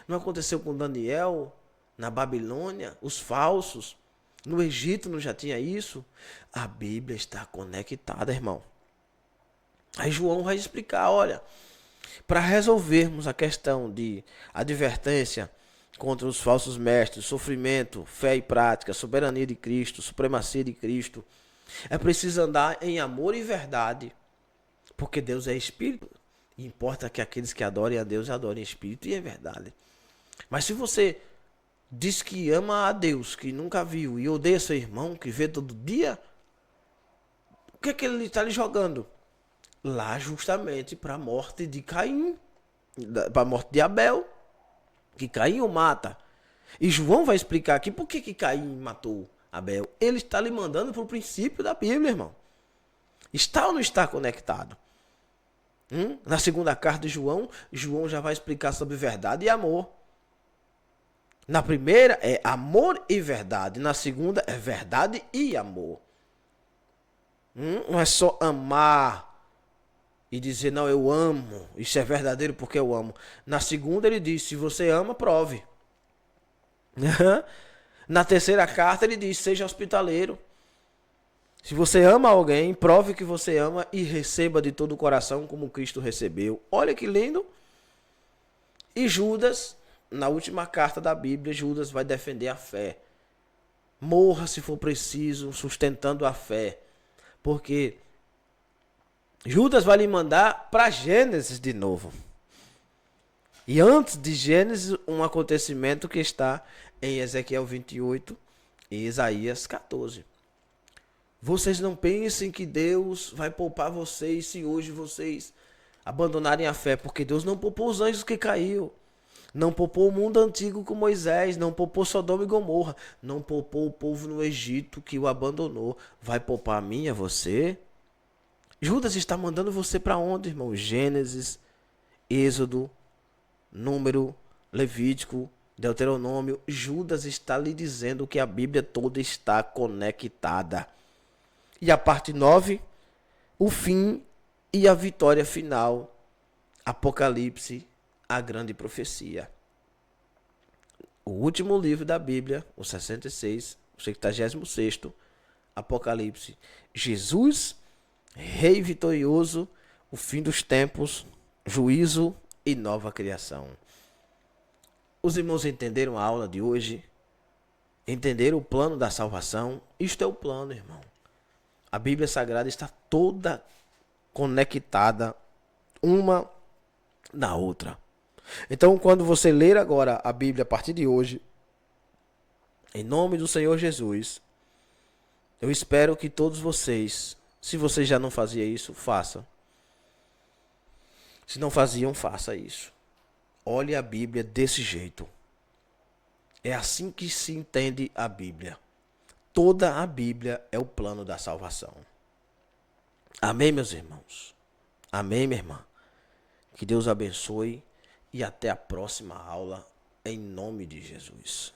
não aconteceu com Daniel na Babilônia, os falsos. No Egito não já tinha isso? A Bíblia está conectada, irmão. Aí João vai explicar, olha, para resolvermos a questão de advertência contra os falsos mestres, sofrimento, fé e prática, soberania de Cristo, supremacia de Cristo, é preciso andar em amor e verdade, porque Deus é Espírito, e importa que aqueles que adorem a Deus adorem em Espírito e em verdade. Mas se você diz que ama a Deus, que nunca viu, e odeia seu irmão, que vê todo dia, o que é que ele está lhe jogando? Lá justamente para a morte de Caim, para a morte de Abel, que Caim o mata. E João vai explicar aqui por que Caim matou Abel. Ele está lhe mandando para o princípio da Bíblia, irmão. Está ou não está conectado? Na segunda carta de João, João já vai explicar sobre verdade e amor. Na primeira é amor e verdade. Na segunda é verdade e amor. Não é só amar e dizer, não, eu amo, isso é verdadeiro porque eu amo. Na segunda ele diz, se você ama, prove. Na terceira carta ele diz, seja hospitaleiro. Se você ama alguém, prove que você ama e receba de todo o coração como Cristo recebeu. Olha que lindo. E Judas, na última carta da Bíblia, Judas vai defender a fé. Morra se for preciso, sustentando a fé. Porque Judas vai lhe mandar para Gênesis de novo. E antes de Gênesis, um acontecimento que está em Ezequiel 28 e Isaías 14. Vocês não pensem que Deus vai poupar vocês se hoje vocês abandonarem a fé, porque Deus não poupou os anjos que caiu. Não poupou o mundo antigo com Moisés, não poupou Sodoma e Gomorra, não poupou o povo no Egito que o abandonou. Vai poupar a mim e a você? Judas está mandando você para onde, irmão? Gênesis, Êxodo, Número, Levítico, Deuteronômio. Judas está lhe dizendo que a Bíblia toda está conectada. E a parte 9, o fim e a vitória final. Apocalipse, a grande profecia. O último livro da Bíblia, o 66, o 76º, Apocalipse. Jesus, Rei vitorioso, o fim dos tempos, juízo e nova criação. Os irmãos entenderam a aula de hoje? Entenderam o plano da salvação? Isto é o plano, irmão. A Bíblia Sagrada está toda conectada uma na outra. Então, quando você ler agora a Bíblia a partir de hoje, em nome do Senhor Jesus, eu espero que todos vocês, se vocês já não faziam isso, façam. Se não faziam, faça isso. Olhe a Bíblia desse jeito. É assim que se entende a Bíblia. Toda a Bíblia é o plano da salvação. Amém, meus irmãos? Amém, minha irmã? Que Deus abençoe e até a próxima aula, em nome de Jesus.